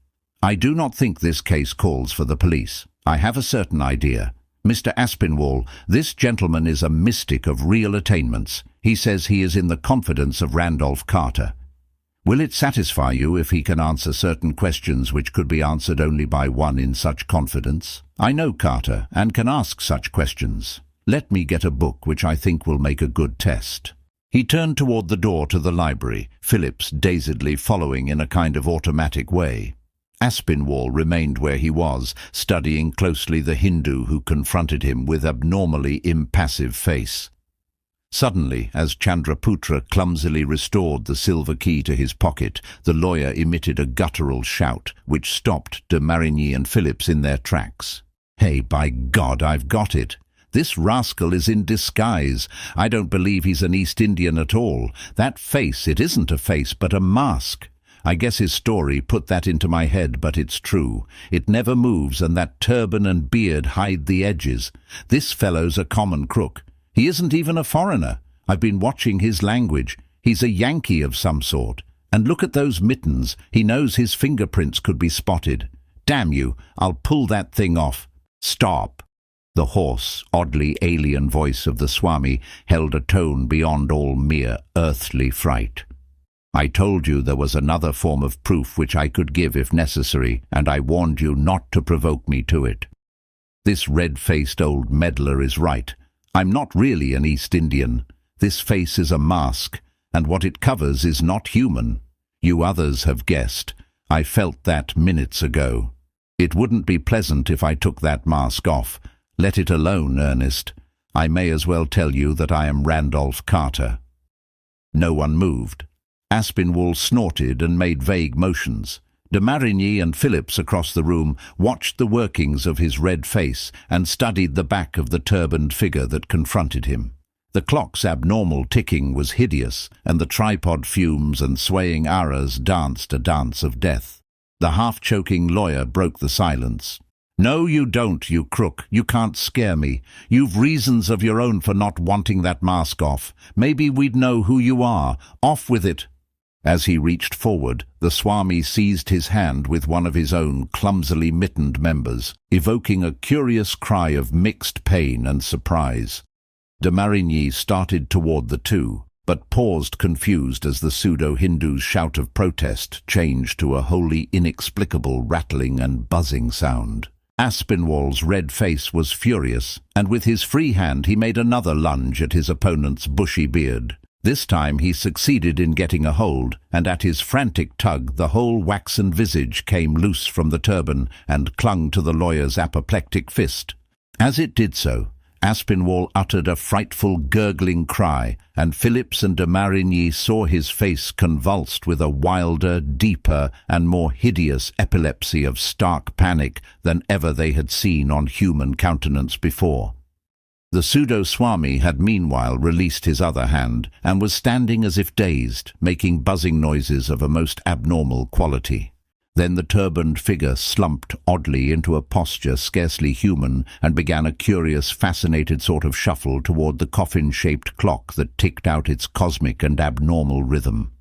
"I do not think this case calls for the police. I have a certain idea. Mr. Aspinwall, this gentleman is a mystic of real attainments. He says he is in the confidence of Randolph Carter. Will it satisfy you if he can answer certain questions which could be answered only by one in such confidence? I know Carter and can ask such questions. Let me get a book which I think will make a good test." He turned toward the door to the library, Phillips dazedly following in a kind of automatic way. Aspinwall remained where he was, studying closely the Hindu who confronted him with abnormally impassive face. Suddenly, as Chandraputra clumsily restored the silver key to his pocket, the lawyer emitted a guttural shout, which stopped de Marigny and Phillips in their tracks. "Hey, by God, I've got it! This rascal is in disguise. I don't believe he's an East Indian at all. That face, it isn't a face, but a mask. I guess his story put that into my head, but it's true. It never moves, and that turban and beard hide the edges. This fellow's a common crook. He isn't even a foreigner. I've been watching his language. He's a Yankee of some sort. And look at those mittens. He knows his fingerprints could be spotted. Damn you, I'll pull that thing off. Stop." The hoarse, oddly alien voice of the Swami held a tone beyond all mere earthly fright. "I told you there was another form of proof which I could give if necessary, and I warned you not to provoke me to it. This red-faced old meddler is right. I'm not really an East Indian. This face is a mask, and what it covers is not human. You others have guessed. I felt that minutes ago. It wouldn't be pleasant if I took that mask off. Let it alone, Ernest. I may as well tell you that I am Randolph Carter." No one moved. Aspinwall snorted and made vague motions. De Marigny and Phillips across the room watched the workings of his red face and studied the back of the turbaned figure that confronted him. The clock's abnormal ticking was hideous, and the tripod fumes and swaying arras danced a dance of death. The half-choking lawyer broke the silence. "No, you don't, you crook. You can't scare me. You've reasons of your own for not wanting that mask off. Maybe we'd know who you are. Off with it." As he reached forward, the Swami seized his hand with one of his own clumsily mittened members, evoking a curious cry of mixed pain and surprise. De Marigny started toward the two, but paused confused as the pseudo-Hindu's shout of protest changed to a wholly inexplicable rattling and buzzing sound. Aspinwall's red face was furious, and with his free hand he made another lunge at his opponent's bushy beard. This time he succeeded in getting a hold, and at his frantic tug the whole waxen visage came loose from the turban and clung to the lawyer's apoplectic fist. As it did so, Aspinwall uttered a frightful gurgling cry, and Phillips and de Marigny saw his face convulsed with a wilder, deeper, and more hideous epilepsy of stark panic than ever they had seen on human countenance before. The pseudo-Swami had meanwhile released his other hand, and was standing as if dazed, making buzzing noises of a most abnormal quality. Then the turbaned figure slumped oddly into a posture scarcely human and began a curious, fascinated sort of shuffle toward the coffin-shaped clock that ticked out its cosmic and abnormal rhythm.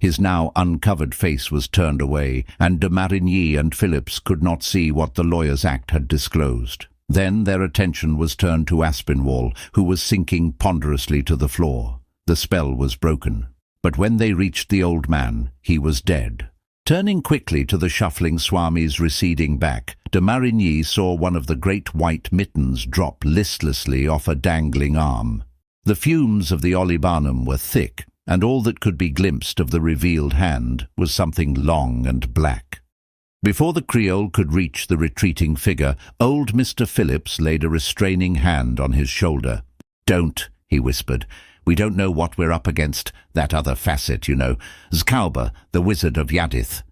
His now uncovered face was turned away, and de Marigny and Phillips could not see what the lawyer's act had disclosed. Then their attention was turned to Aspinwall, who was sinking ponderously to the floor. The spell was broken. But when they reached the old man, he was dead. Turning quickly to the shuffling Swami's receding back, de Marigny saw one of the great white mittens drop listlessly off a dangling arm. The fumes of the olibanum were thick, and all that could be glimpsed of the revealed hand was something long and black. Before the Creole could reach the retreating figure, old Mr. Phillips laid a restraining hand on his shoulder. "Don't," he whispered. "We don't know what we're up against. That other facet, you know. Zkauber, the wizard of Yadith."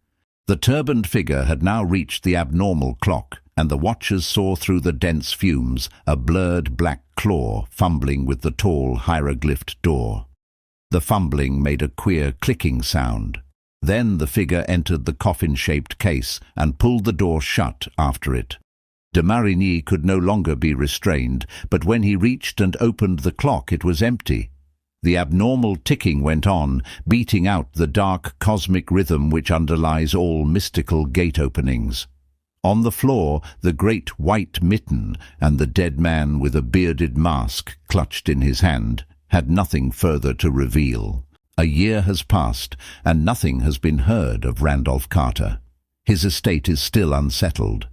The turbaned figure had now reached the abnormal clock, and the watchers saw through the dense fumes a blurred black claw fumbling with the tall hieroglyphed door. The fumbling made a queer clicking sound. Then the figure entered the coffin-shaped case and pulled the door shut after it. De Marigny could no longer be restrained, but when he reached and opened the clock it was empty. The abnormal ticking went on, beating out the dark cosmic rhythm which underlies all mystical gate openings. On the floor, the great white mitten and the dead man with a bearded mask clutched in his hand had nothing further to reveal. A year has passed, and nothing has been heard of Randolph Carter. His estate is still unsettled.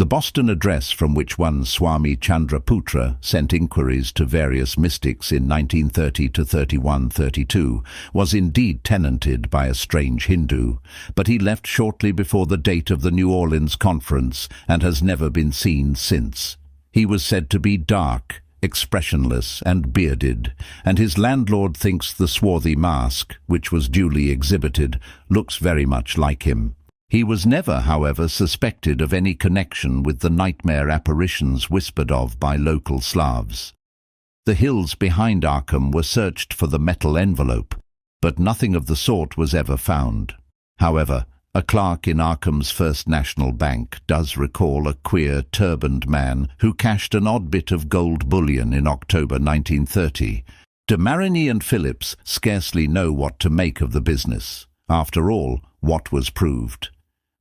The Boston address from which one Swami Chandraputra sent inquiries to various mystics in 1930 to 31-32 was indeed tenanted by a strange Hindu, but he left shortly before the date of the New Orleans conference and has never been seen since. He was said to be dark, expressionless and bearded, and his landlord thinks the swarthy mask, which was duly exhibited, looks very much like him. He was never, however, suspected of any connection with the nightmare apparitions whispered of by local Slavs. The hills behind Arkham were searched for the metal envelope, but nothing of the sort was ever found. However, a clerk in Arkham's First National Bank does recall a queer, turbaned man who cashed an odd bit of gold bullion in October 1930. De Marigny and Phillips scarcely know what to make of the business. After all, what was proved?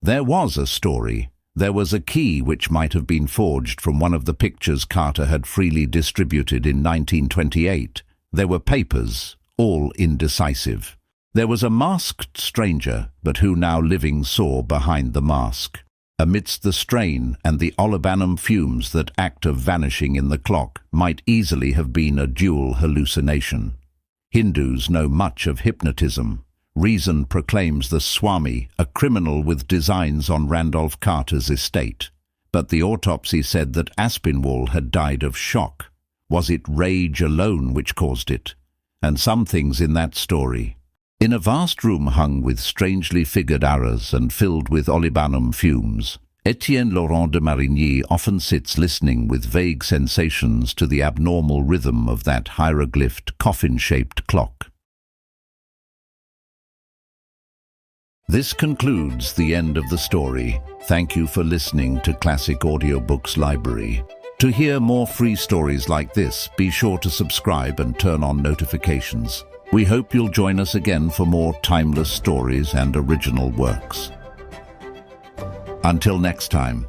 There was a story. There was a key which might have been forged from one of the pictures Carter had freely distributed in 1928. There were papers, all indecisive. There was a masked stranger, but who now living saw behind the mask? Amidst the strain and the olibanum fumes that act of vanishing in the clock might easily have been a dual hallucination. Hindus know much of hypnotism. Reason proclaims the Swami a criminal with designs on Randolph Carter's estate. But the autopsy said that Aspinwall had died of shock. Was it rage alone which caused it? And some things in that story. In a vast room hung with strangely figured arras and filled with olibanum fumes, Etienne Laurent de Marigny often sits listening with vague sensations to the abnormal rhythm of that hieroglyphed, coffin-shaped clock. This concludes the end of the story. Thank you for listening to Classic Audiobooks Library. To hear more free stories like this, be sure to subscribe and turn on notifications. We hope you'll join us again for more timeless stories and original works. Until next time.